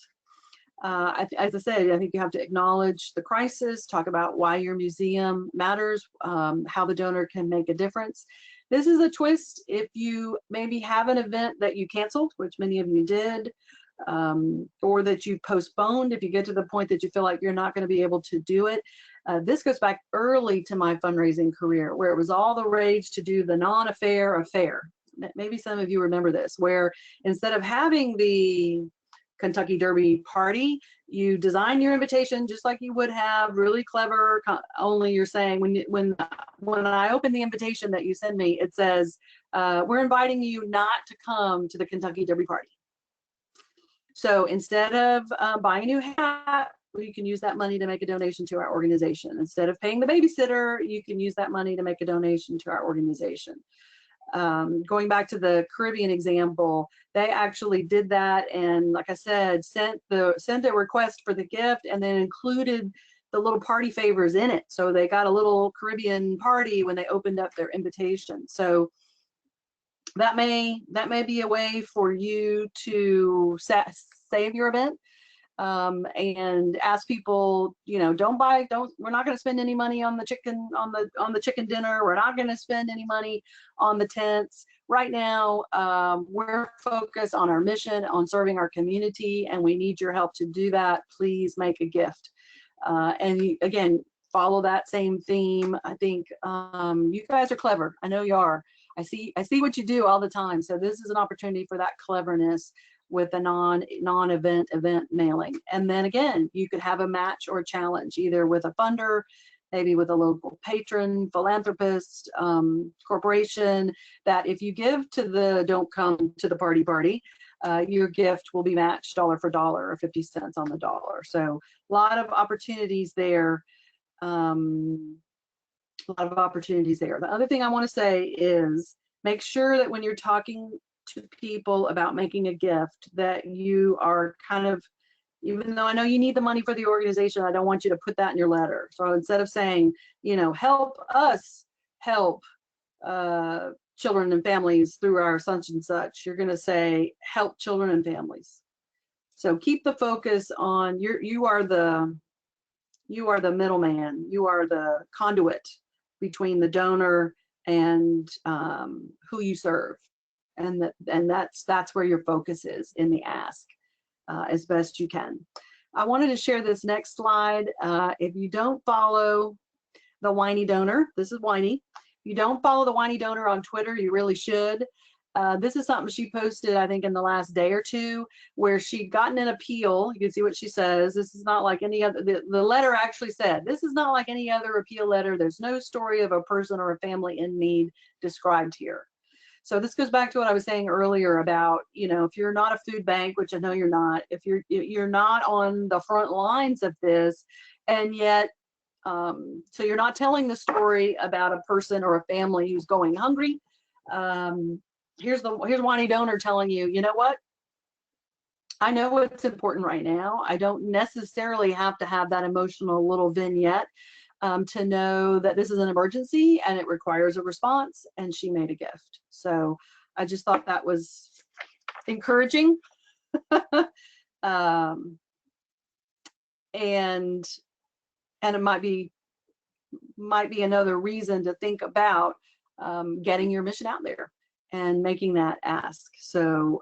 As I said, I think you have to acknowledge the crisis, talk about why your museum matters, how the donor can make a difference. This is a twist if you maybe have an event that you canceled, which many of you did, or that you postponed. If you get to the point that you feel like you're not going to be able to do it, this goes back early to my fundraising career, where it was all the rage to do the non-affair affair. Maybe some of you remember this, where instead of having the Kentucky Derby party, you design your invitation just like you would have, really clever, only you're saying, when I open the invitation that you send me, it says, we're inviting you not to come to the Kentucky Derby party. So instead of buying a new hat, you can use that money to make a donation to our organization. Instead of paying the babysitter, you can use that money to make a donation to our organization. Going back to the Caribbean example, they actually did that, and like I said, sent a request for the gift and then included the little party favors in it. So they got a little Caribbean party when they opened up their invitation. So that may be a way for you to save your event. And ask people, we're not going to spend any money on the chicken, on the chicken dinner. We're not going to spend any money on the tents. Right now, we're focused on our mission, on serving our community, and we need your help to do that. Please make a gift. And again, follow that same theme. I think you guys are clever. I know you are. I see what you do all the time. So this is an opportunity for that cleverness with a non-event mailing. And then again, you could have a match or a challenge, either with a funder, maybe with a local patron, philanthropist, corporation, that if you give to the Don't Come to the Party, your gift will be matched dollar for dollar, or 50 cents on the dollar. So a lot of opportunities there. The other thing I want to say is, make sure that when you're talking to people about making a gift, that you are kind of, even though I know you need the money for the organization, I don't want you to put that in your letter. So instead of saying, help us help children and families through our such and such, you're going to say, help children and families. So keep the focus on you are the middleman, you are the conduit between the donor and who you serve. And that's where your focus is in the ask, as best you can. I wanted to share this next slide. If you don't follow the Whiny Donor, this is Whiny. If you don't follow the Whiny Donor on Twitter, you really should. This is something she posted, I think, in the last day or two, where she'd gotten an appeal. You can see what she says. This is not like any other, the letter actually said, this is not like any other appeal letter. There's no story of a person or a family in need described here. So this goes back to what I was saying earlier about, if you're not a food bank, which I know you're not, if you're not on the front lines of this, and yet, so you're not telling the story about a person or a family who's going hungry. Here's Whiny Donor telling you, you know what? I know what's important right now. I don't necessarily have to have that emotional little vignette to know that this is an emergency and it requires a response, and she made a gift. So I just thought that was encouraging. And it might be another reason to think about getting your mission out there and making that ask. So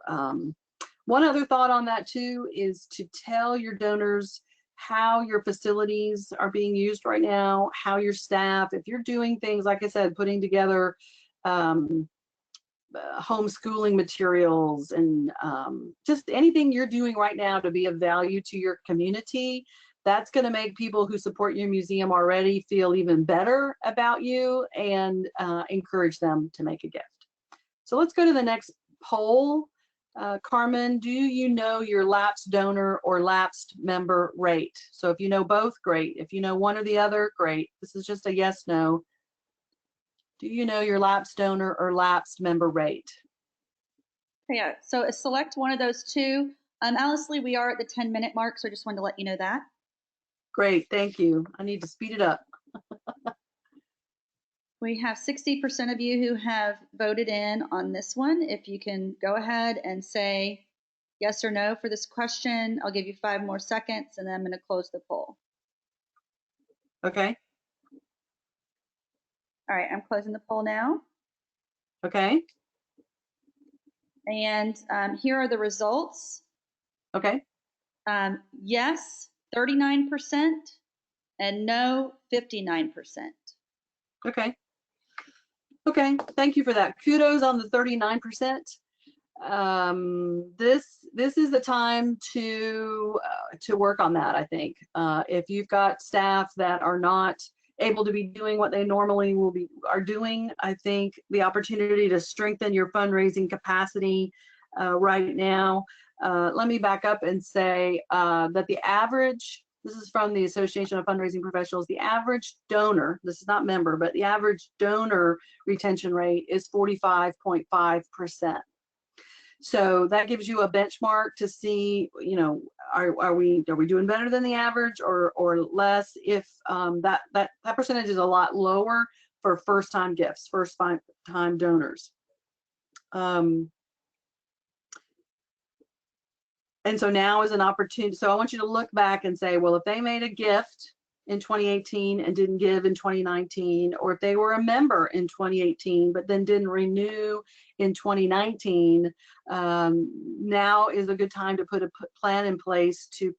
One other thought on that too is to tell your donors how your facilities are being used right now, how your staff, if you're doing things, like I said, putting together homeschooling materials and just anything you're doing right now to be of value to your community, that's going to make people who support your museum already feel even better about you and encourage them to make a gift. So let's go to the next poll. Carmen, do you know your lapsed donor or lapsed member rate? So if you know both, great. If you know one or the other, great. This is just a yes, no. Do you know your lapsed donor or lapsed member rate? Yeah, so select one of those two. Alice Lee, we are at the 10-minute mark, so I just wanted to let you know that. Great, thank you. I need to speed it up. We have 60% of you who have voted in on this one. If you can go ahead and say yes or no for this question, I'll give you 5 more seconds and then I'm going to close the poll. Okay. All right, I'm closing the poll now. Okay. And here are the results. Okay. Yes, 39%, and no, 59%. Okay. Okay, thank you for that. Kudos on the 39%. This is the time to work on that, I think. If you've got staff that are not able to be doing what they normally are doing, I think the opportunity to strengthen your fundraising capacity right now. Let me back up and say that the average, this is from the Association of Fundraising Professionals, the average donor, this is not member, but the average donor retention rate is 45.5%. So that gives you a benchmark to see, you know, are we doing better than the average or less? If that percentage is a lot lower for first-time gifts, first-time donors. And so now is an opportunity. So I want you to look back and say, well, if they made a gift in 2018 and didn't give in 2019, or if they were a member in 2018 but then didn't renew in 2019, now is a good time to put a plan in place to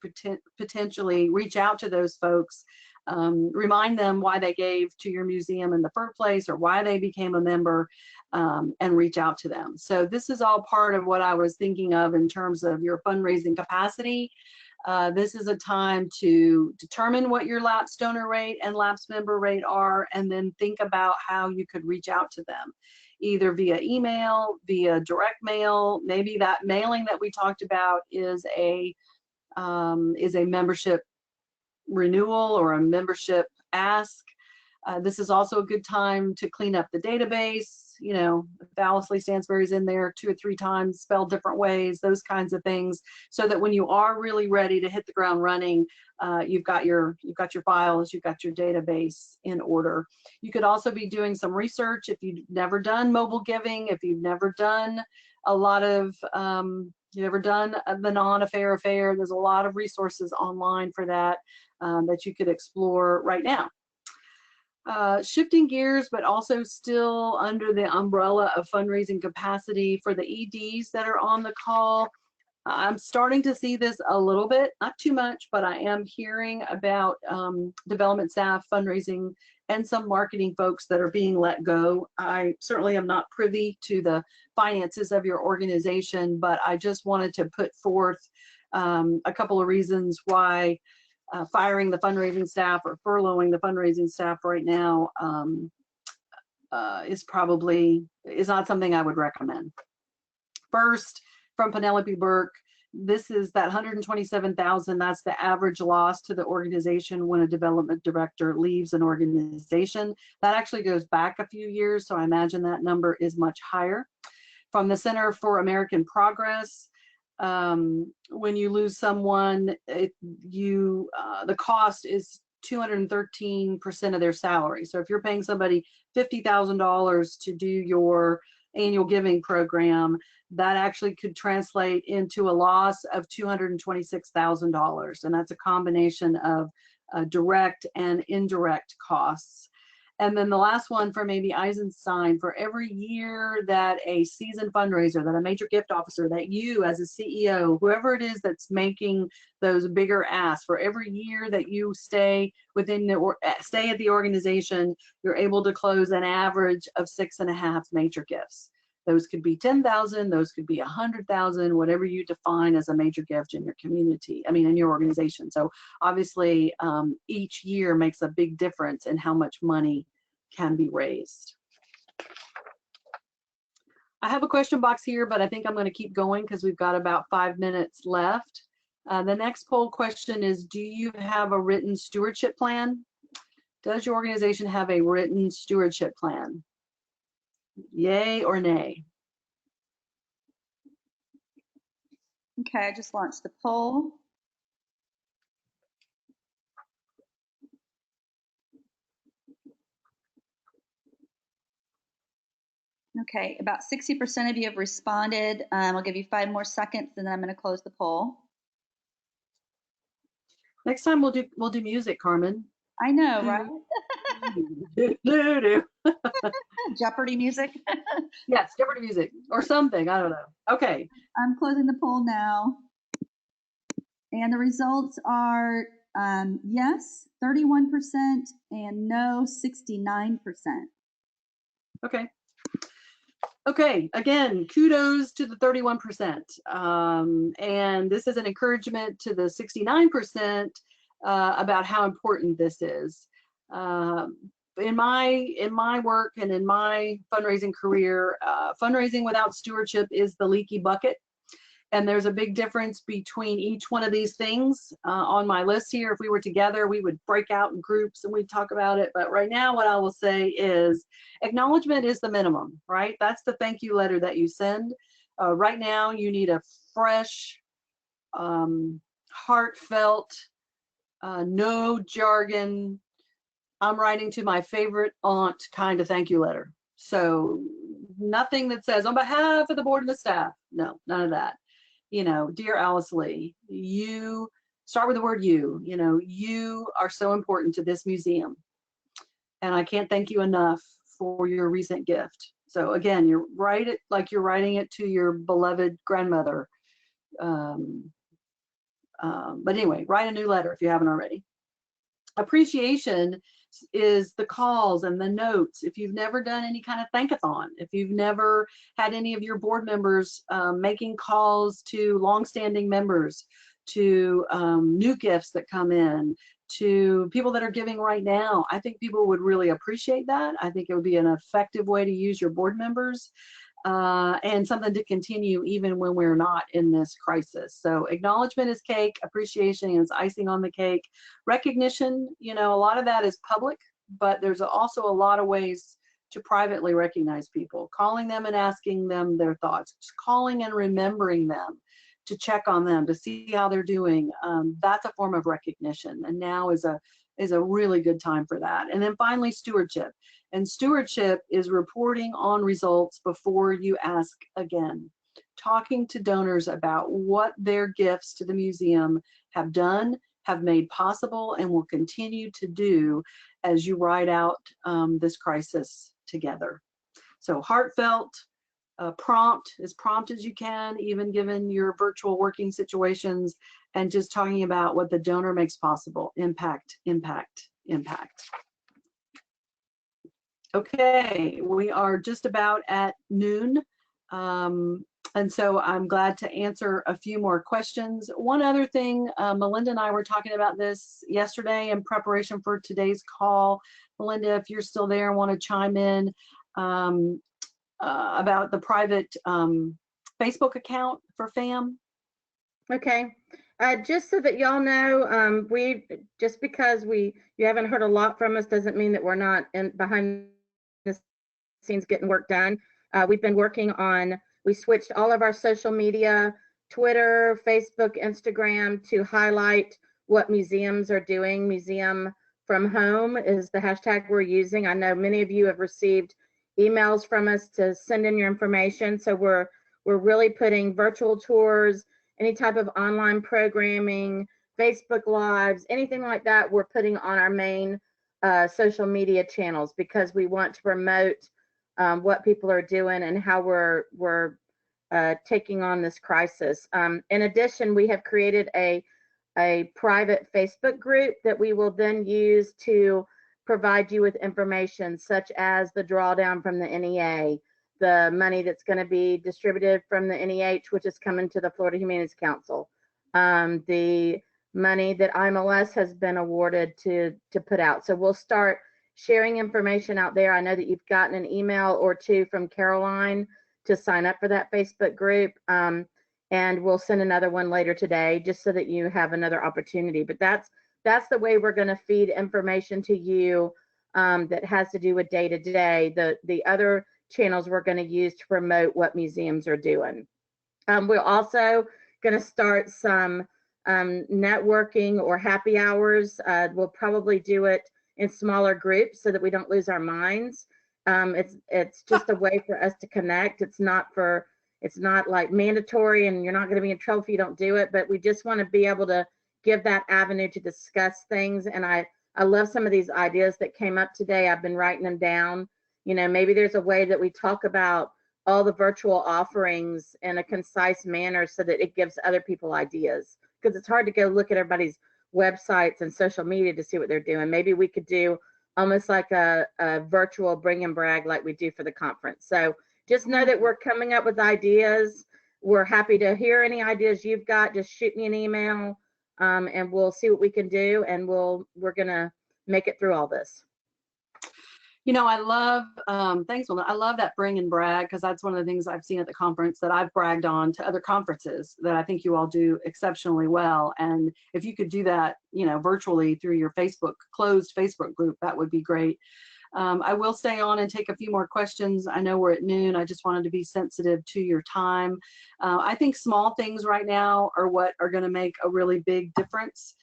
potentially reach out to those folks, remind them why they gave to your museum in the first place or why they became a member, and reach out to them. So this is all part of what I was thinking of in terms of your fundraising capacity. This is a time to determine what your lapsed donor rate and lapsed member rate are, and then think about how you could reach out to them, either via email, via direct mail. Maybe that mailing that we talked about is a membership renewal or a membership ask. This is also a good time to clean up the database. You know, if Alice Lee Stansbury's in there 2 or 3 times, spelled different ways, those kinds of things, so that when you are really ready to hit the ground running, you've got your files, you've got your database in order. You could also be doing some research if you've never done mobile giving, if you've never done a lot of you've never done the non-affair. There's a lot of resources online for that that you could explore right now. Shifting gears, but also still under the umbrella of fundraising capacity for the EDs that are on the call. I'm starting to see this a little bit, not too much, but I am hearing about development staff, fundraising, and some marketing folks that are being let go. I certainly am not privy to the finances of your organization, but I just wanted to put forth a couple of reasons why firing the fundraising staff or furloughing the fundraising staff right now is not something I would recommend. First, from Penelope Burke, this is that $127,000. That's the average loss to the organization when a development director leaves an organization. That actually goes back a few years, so I imagine that number is much higher. From the Center for American Progress, when you lose someone, the cost is 213% of their salary. So if you're paying somebody $50,000 to do your annual giving program, that actually could translate into a loss of $226,000, and that's a combination of direct and indirect costs. And then the last one for maybe Eisenstein, for every year that a seasoned fundraiser, that a major gift officer, that you as a CEO, whoever it is that's making those bigger asks, for every year that you stay within stay at the organization, you're able to close an average of 6.5 major gifts. Those could be 10,000, those could be 100,000, whatever you define as a major gift in your community, I mean, in your organization. So obviously, each year makes a big difference in how much money can be raised. I have a question box here, but I think I'm going to keep going because we've got about 5 minutes left. The next poll question is, do you have a written stewardship plan? Does your organization have a written stewardship plan? Yay or nay? Okay, I just launched the poll. Okay, about 60% of you have responded. I'll give you 5 more seconds, and then I'm going to close the poll. Next time we'll do music, Carmen. I know, right? Jeopardy music. Yes, Jeopardy music or something. I don't know. Okay. I'm closing the poll now. And the results are yes, 31%, and no, 69%. Okay. Okay, again, kudos to the 31%. And this is an encouragement to the 69% about how important this is. In my work and in my fundraising career, fundraising without stewardship is the leaky bucket. And there's a big difference between each one of these things. On my list here, if we were together, we would break out in groups and we'd talk about it. But right now, what I will say is acknowledgement is the minimum, right? That's the thank you letter that you send. Right now, you need a fresh, heartfelt, no jargon, I'm writing to my favorite aunt kind of thank you letter. So nothing that says on behalf of the board and the staff. No, none of that. You know, dear Alice Lee, you start with the word you. You know, you are so important to this museum. And I can't thank you enough for your recent gift. So again, you write it like you're writing it to your beloved grandmother. But anyway, write a new letter if you haven't already. Appreciation is the calls and the notes. If you've never done any kind of thankathon, if you've never had any of your board members making calls to longstanding members, to new gifts that come in, to people that are giving right now, I think people would really appreciate that. I think it would be an effective way to use your board members. And something to continue even when we're not in this crisis. So acknowledgement is cake, appreciation is icing on the cake. Recognition, you know, a lot of that is public, but there's also a lot of ways to privately recognize people, calling them and asking them their thoughts, just calling and remembering them, to check on them, to see how they're doing. That's a form of recognition, and now is a really good time for that. And then finally, stewardship. And stewardship is reporting on results before you ask again. Talking to donors about what their gifts to the museum have done, have made possible, and will continue to do as you ride out this crisis together. So heartfelt, prompt, as prompt as you can, even given your virtual working situations, and just talking about what the donor makes possible. Impact, impact, impact. Okay, we are just about at noon. And so I'm glad to answer a few more questions. One other thing, Melinda and I were talking about this yesterday in preparation for today's call. Melinda, if you're still there and want to chime in about the private Facebook account for FAM. Okay. Just so that y'all know, just because you haven't heard a lot from us doesn't mean that we're not behind the scenes getting work done. We've been working on, we switched all of our social media, Twitter, Facebook, Instagram, to highlight what museums are doing. Museum from Home is the hashtag we're using. I know many of you have received emails from us to send in your information. So we're really putting virtual tours, any type of online programming, Facebook Lives, anything like that, we're putting on our main social media channels, because we want to promote what people are doing and how we're taking on this crisis. In addition, we have created a private Facebook group that we will then use to provide you with information such as the drawdown from the NEA, the money that's going to be distributed from the NEH, which is coming to the Florida Humanities Council, the money that IMLS has been awarded to put out. So we'll start sharing information out there. I know that you've gotten an email or two from Caroline to sign up for that Facebook group. And we'll send another one later today just so that you have another opportunity. But that's the way we're going to feed information to you that has to do with day to day. The other channels we're going to use to promote what museums are doing. We're also going to start some networking or happy hours. We'll probably do it in smaller groups so that we don't lose our minds. It's just a way for us to connect. It's not like mandatory and you're not going to be in trouble if you don't do it, but we just want to be able to give that avenue to discuss things. And I love some of these ideas that came up today. I've been writing them down. You know, maybe there's a way that we talk about all the virtual offerings in a concise manner so that it gives other people ideas, because it's hard to go look at everybody's websites and social media to see what they're doing. Maybe we could do almost like a virtual bring and brag like we do for the conference. So just know that we're coming up with ideas. We're happy to hear any ideas you've got. Just shoot me an email and we'll see what we can do. And we're going to make it through all this. You know, I love, thanks, Melinda. I love that bring and brag, because that's one of the things I've seen at the conference that I've bragged on to other conferences that I think you all do exceptionally well. And if you could do that, you know, virtually through your closed Facebook group, that would be great. I will stay on and take a few more questions. I know we're at noon. I just wanted to be sensitive to your time. I think small things right now are what are going to make a really big difference.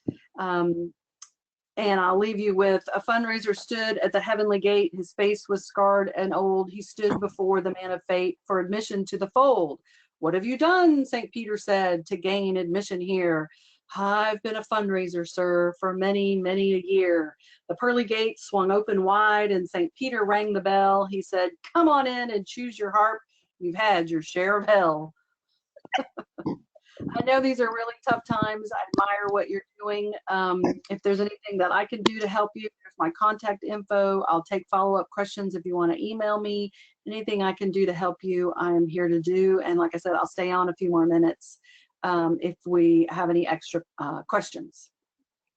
And I'll leave you with: a fundraiser stood at the heavenly gate. His face was scarred and old. He stood before the man of fate for admission to the fold. What have you done, St. Peter said, to gain admission here? I've been a fundraiser, sir, for many, many a year. The pearly gate swung open wide and St. Peter rang the bell. He said, come on in and choose your harp. You've had your share of hell. I know these are really tough times. I admire what you're doing. If there's anything that I can do to help you, there's my contact info. I'll take follow-up questions if you want to email me. Anything I can do to help you, I am here to do. And like I said, I'll stay on a few more minutes if we have any extra questions.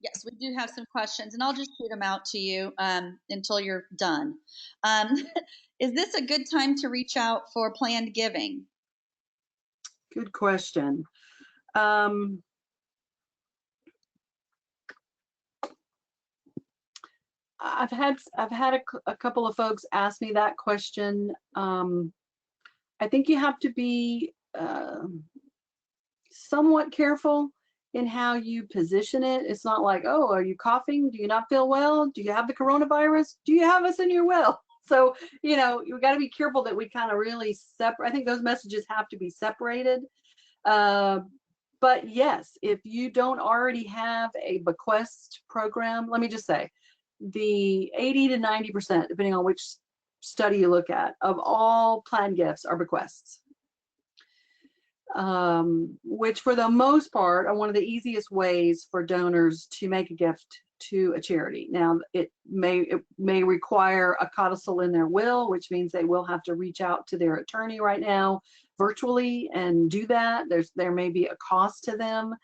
Yes, we do have some questions, and I'll just shoot them out to you until you're done. Is this a good time to reach out for planned giving? Good question. I've had a couple of folks ask me that question. I think you have to be somewhat careful in how you position it. It's not like, oh, are you coughing? Do you not feel well? Do you have the coronavirus? Do you have us in your will? So, you know, you got to be careful that we kind of really separate. I think those messages have to be separated. But yes, if you don't already have a bequest program, let me just say, the 80 to 90%, depending on which study you look at, of all planned gifts are bequests, which for the most part are one of the easiest ways for donors to make a gift to a charity. Now, it may require a codicil in their will, which means they will have to reach out to their attorney right now virtually and do that. There may be a cost to them.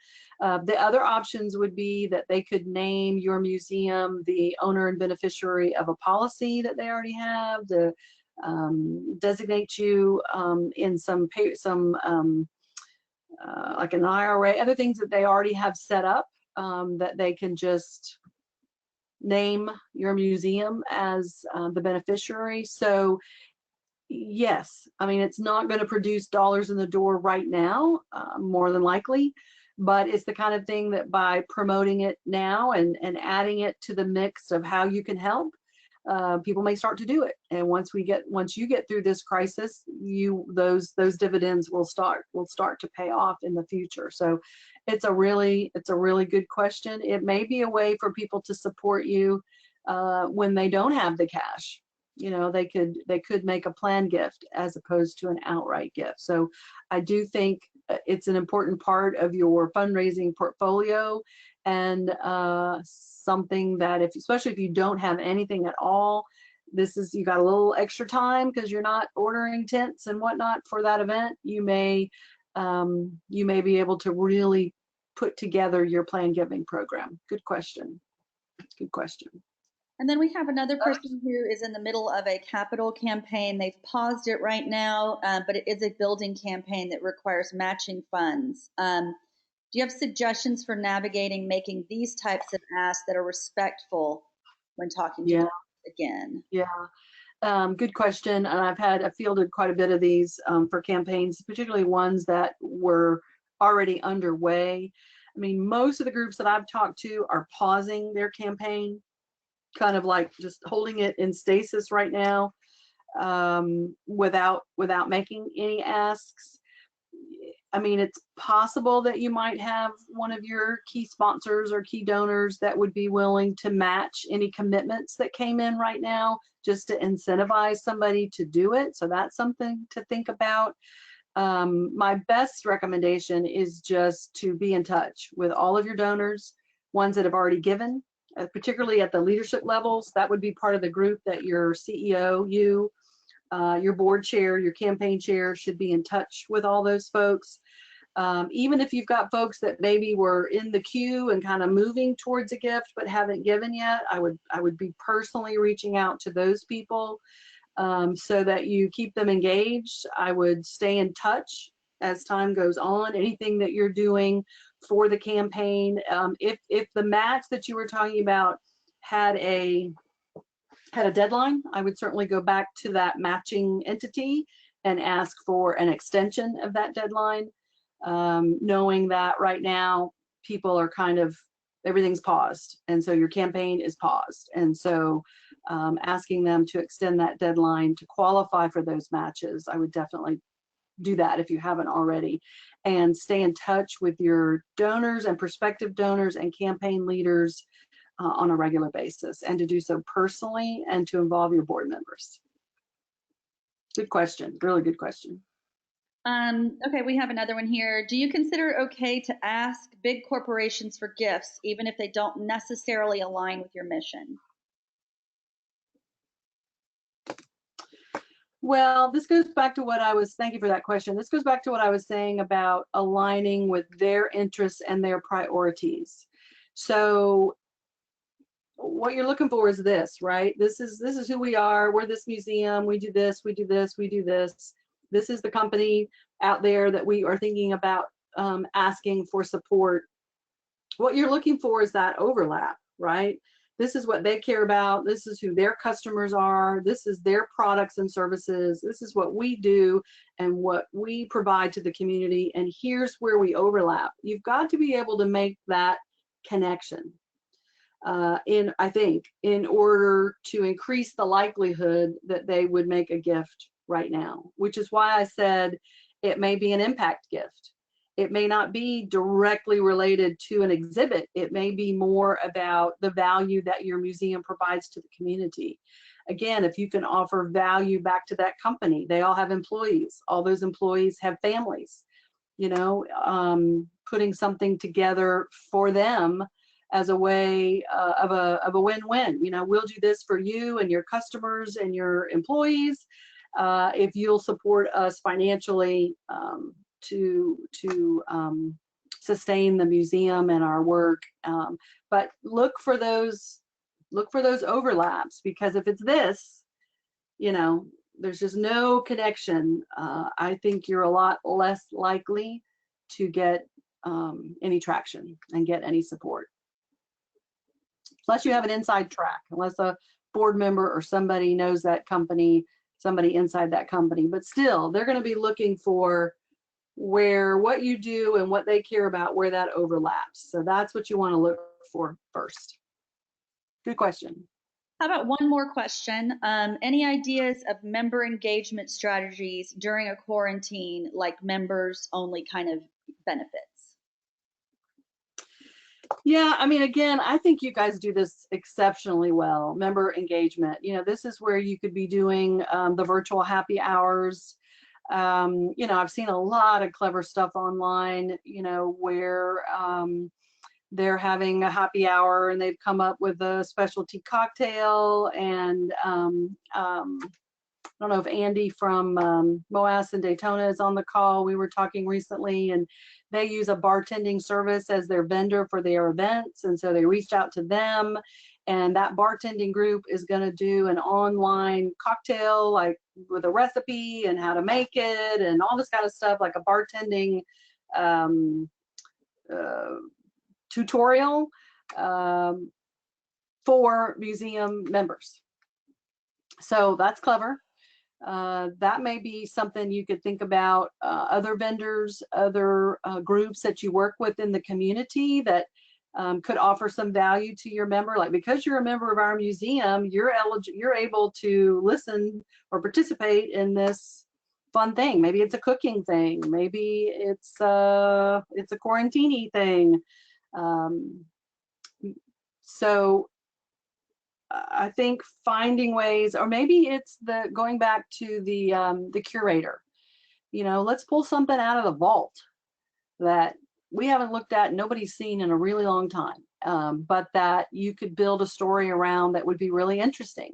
The other options would be that they could name your museum the owner and beneficiary of a policy that they already have, designate you in some like an IRA, other things that they already have set up that they can just name your museum as the beneficiary. So yes, I mean, it's not going to produce dollars in the door right now, more than likely, but it's the kind of thing that by promoting it now and adding it to the mix of how you can help, people may start to do it. And once you get through this crisis, those dividends will start to pay off in the future. So it's a really good question. It may be a way for people to support you when they don't have the cash. You know, they could make a planned gift as opposed to an outright gift. So I do think it's an important part of your fundraising portfolio, and something that, especially if you don't have anything at all, you got a little extra time because you're not ordering tents and whatnot for that event. You may be able to really put together your planned giving program. Good question. Good question. And then we have another person who is in the middle of a capital campaign. They've paused it right now, but it is a building campaign that requires matching funds. Do you have suggestions for navigating making these types of asks that are respectful when talking to them again? Yeah. Good question. And I've fielded quite a bit of these for campaigns, particularly ones that were already underway. I mean, most of the groups that I've talked to are pausing their campaign, kind of like just holding it in stasis right now, without making any asks. I mean, it's possible that you might have one of your key sponsors or key donors that would be willing to match any commitments that came in right now, just to incentivize somebody to do it. So that's something to think about. My best recommendation is just to be in touch with all of your donors, ones that have already given, particularly at the leadership levels. That would be part of the group that your CEO, your board chair, your campaign chair should be in touch with all those folks. Even if you've got folks that maybe were in the queue and kind of moving towards a gift but haven't given yet, I would be personally reaching out to those people, so that you keep them engaged. I would stay in touch as time goes on. Anything that you're doing for the campaign, if the match that you were talking about had a deadline, I would certainly go back to that matching entity and ask for an extension of that deadline, knowing that right now people are everything's paused, and so your campaign is paused, and so asking them to extend that deadline to qualify for those matches, I would definitely do that if you haven't already, and stay in touch with your donors and prospective donors and campaign leaders on a regular basis, and to do so personally and to involve your board members. Good question, really good question. Okay, we have another one here. Do you consider okay to ask big corporations for gifts, even if they don't necessarily align with your mission? Well, this goes back to what thank you for that question. This goes back to what I was saying about aligning with their interests and their priorities. So what you're looking for is this, right? This is who we are. We're this museum. We do this, we do this, we do this. This is the company out there that we are thinking about asking for support. What you're looking for is that overlap, right? This is what they care about. This is who their customers are. This is their products and services. This is what we do and what we provide to the community. And here's where we overlap. You've got to be able to make that connection, I think, in order to increase the likelihood that they would make a gift right now, which is why I said it may be an impact gift. It may not be directly related to an exhibit. It may be more about the value that your museum provides to the community. Again, if you can offer value back to that company, they all have employees. All those employees have families. You know, putting something together for them as a way of a win-win. You know, we'll do this for you and your customers and your employees if you'll support us financially to sustain the museum and our work. But look for those overlaps, because if it's this, you know, there's just no connection. I think you're a lot less likely to get any traction and get any support. Unless you have an inside track, unless a board member or somebody knows that company, somebody inside that company. But still, they're going to be looking for where what you do and what they care about, where that overlaps. So that's what you want to look for first. Good question. How about one more question? Any ideas of member engagement strategies during a quarantine, like members only kind of benefits? Yeah, I mean, again, I think you guys do this exceptionally well. Member engagement. This is where you could be doing the virtual happy hours. I've seen a lot of clever stuff online, where they're having a happy hour and they've come up with a specialty cocktail. And I don't know if Andy from Moas and Daytona is on the call. We were talking recently, and they use a bartending service as their vendor for their events. And so they reached out to them, and that bartending group is going to do an online cocktail, like with a recipe and how to make it and all this kind of stuff, like a bartending tutorial for museum members. So that's clever. That may be something you could think about. Other vendors, other groups that you work with in the community that could offer some value to your member. Like, because you're a member of our museum, you're able to listen or participate in this fun thing. Maybe it's a cooking thing. Maybe it's a quarantine thing. So I think finding ways, or maybe it's going back to the curator. Let's pull something out of the vault that we haven't looked at, nobody's seen in a really long time, but that you could build a story around that would be really interesting.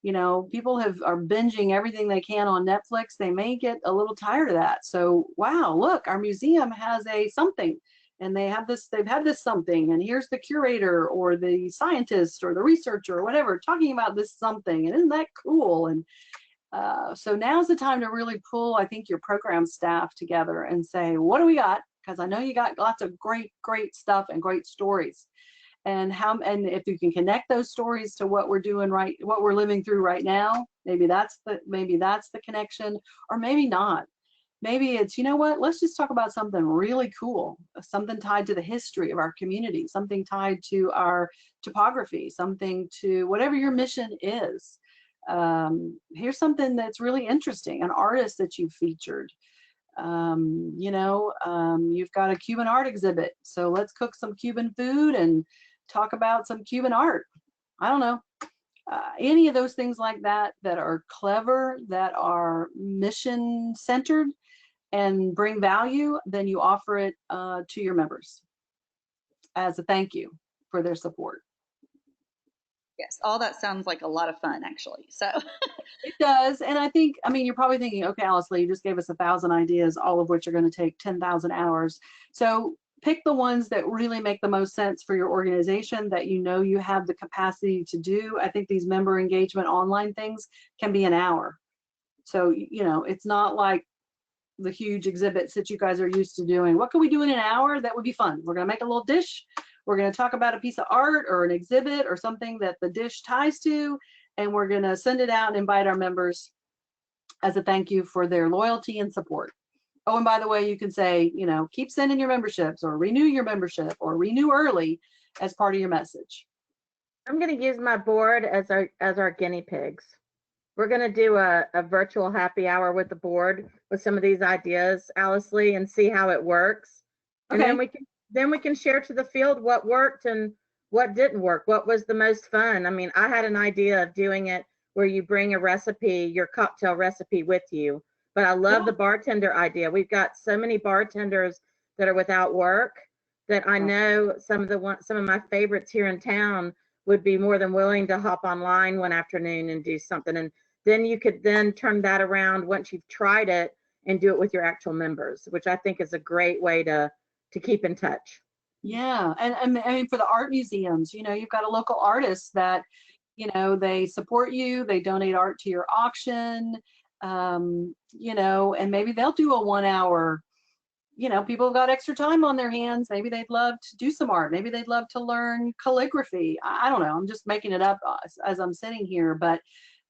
People are binging everything they can on Netflix. They may get a little tired of that. So, wow, look, our museum has a something. And they've had this something, and here's the curator or the scientist or the researcher or whatever talking about this something, and isn't that cool? And so now's the time to really pull, I think, your program staff together and say, what do we got? Because I know you got lots of great stuff and great stories. And if you can connect those stories to what we're doing what we're living through right now, maybe that's the connection, or maybe not. Maybe it's, let's just talk about something really cool, something tied to the history of our community, something tied to our topography, something to whatever your mission is. Here's something that's really interesting, an artist that you've featured. You've got a Cuban art exhibit, so let's cook some Cuban food and talk about some Cuban art. I don't know. Any of those things like that are clever, that are mission centered and bring value, then you offer it to your members as a thank you for their support. Yes, all that sounds like a lot of fun, actually. So it does. And I think, you're probably thinking, okay, Alice Lee, you just gave us 1,000 ideas, all of which are going to take 10,000 hours. So pick the ones that really make the most sense for your organization, that you have the capacity to do. I think these member engagement online things can be an hour. So, it's not like the huge exhibits that you guys are used to doing. What can we do in an hour that would be fun? We're going to make a little dish. We're going to talk about a piece of art or an exhibit or something that the dish ties to, and we're going to send it out and invite our members as a thank you for their loyalty and support. Oh, and by the way, you can say, keep sending your memberships, or renew your membership, or renew early as part of your message. I'm going to use my board as our guinea pigs. We're going to do a virtual happy hour with the board with some of these ideas, Alice Lee, and see how it works. Okay. And then we can share to the field what worked and what didn't work, what was the most fun. I had an idea of doing it where you bring a recipe, your cocktail recipe with you. But I love the bartender idea. We've got so many bartenders that are without work that I know some of my favorites here in town would be more than willing to hop online one afternoon and do something. And then you could then turn that around once you've tried it and do it with your actual members, which I think is a great way to keep in touch. Yeah. And for the art museums, you've got a local artist that, they support you, they donate art to your auction, and maybe they'll do a 1 hour, people have got extra time on their hands. Maybe they'd love to do some art. Maybe they'd love to learn calligraphy. I don't know. I'm just making it up as I'm sitting here, but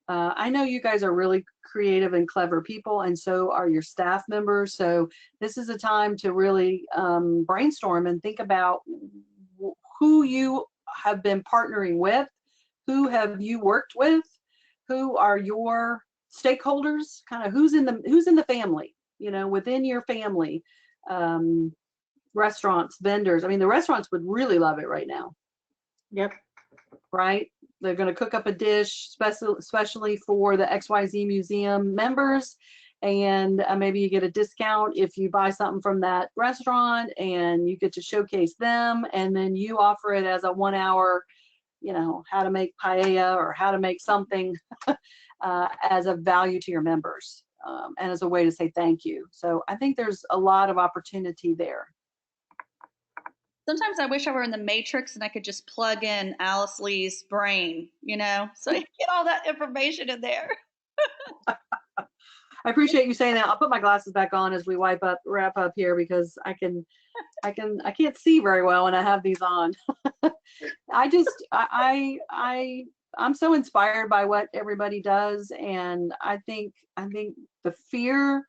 I know you guys are really creative and clever people, and so are your staff members. So this is a time to really brainstorm and think about who you have been partnering with, who have you worked with, who are your stakeholders, kind of who's in the family, within your family. restaurants, vendors. I mean, the restaurants would really love it right now, Yep. right? They're going to cook up a dish especially for the XYZ Museum members. And maybe you get a discount if you buy something from that restaurant, and you get to showcase them. And then you offer it as a 1 hour, you know, how to make paella or how to make something as a value to your members, and as a way to say thank you. So I think there's a lot of opportunity there. Sometimes I wish I were in the Matrix and I could just plug in Alice Lee's brain, you know, so I can get all that information in there. I appreciate you saying that. I'll put my glasses back on as we wrap up here, because I can't see very well when I have these on. I'm so inspired by what everybody does, and I think the fear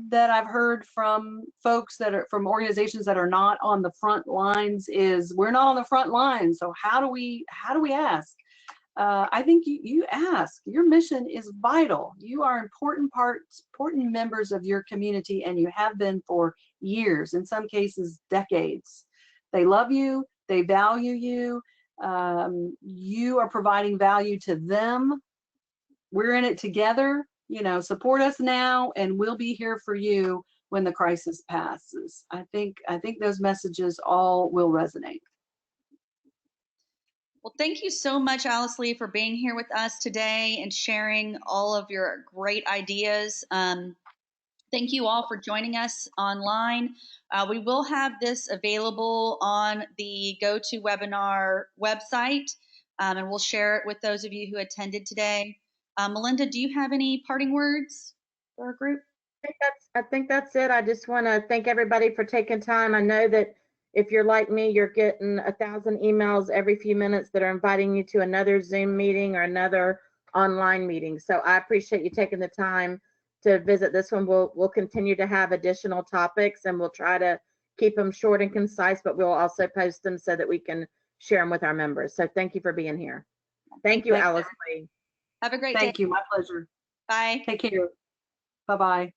that I've heard from folks that are from organizations that are not on the front lines is, we're not on the front lines, so how do we ask? I think you ask. Your mission is vital. You are important members of your community, and you have been for years, in some cases decades. They love you, they value you, you are providing value to them. We're in it together. You know, support us now, and we'll be here for you when the crisis passes. I think those messages all will resonate. Well, thank you so much, Alice Lee, for being here with us today and sharing all of your great ideas. Thank you all for joining us online. We will have this available on the GoToWebinar website, and we'll share it with those of you who attended today. Melinda, do you have any parting words for our group? I think that's it. I just want to thank everybody for taking time. I know that if you're like me, you're getting 1,000 emails every few minutes that are inviting you to another Zoom meeting or another online meeting. So I appreciate you taking the time to visit this one. We'll continue to have additional topics, and we'll try to keep them short and concise, but we'll also post them so that we can share them with our members. So thank you for being here. Thank you, Alice Lee. Have a great day. Thank you. My pleasure. Bye. Take care. Bye-bye.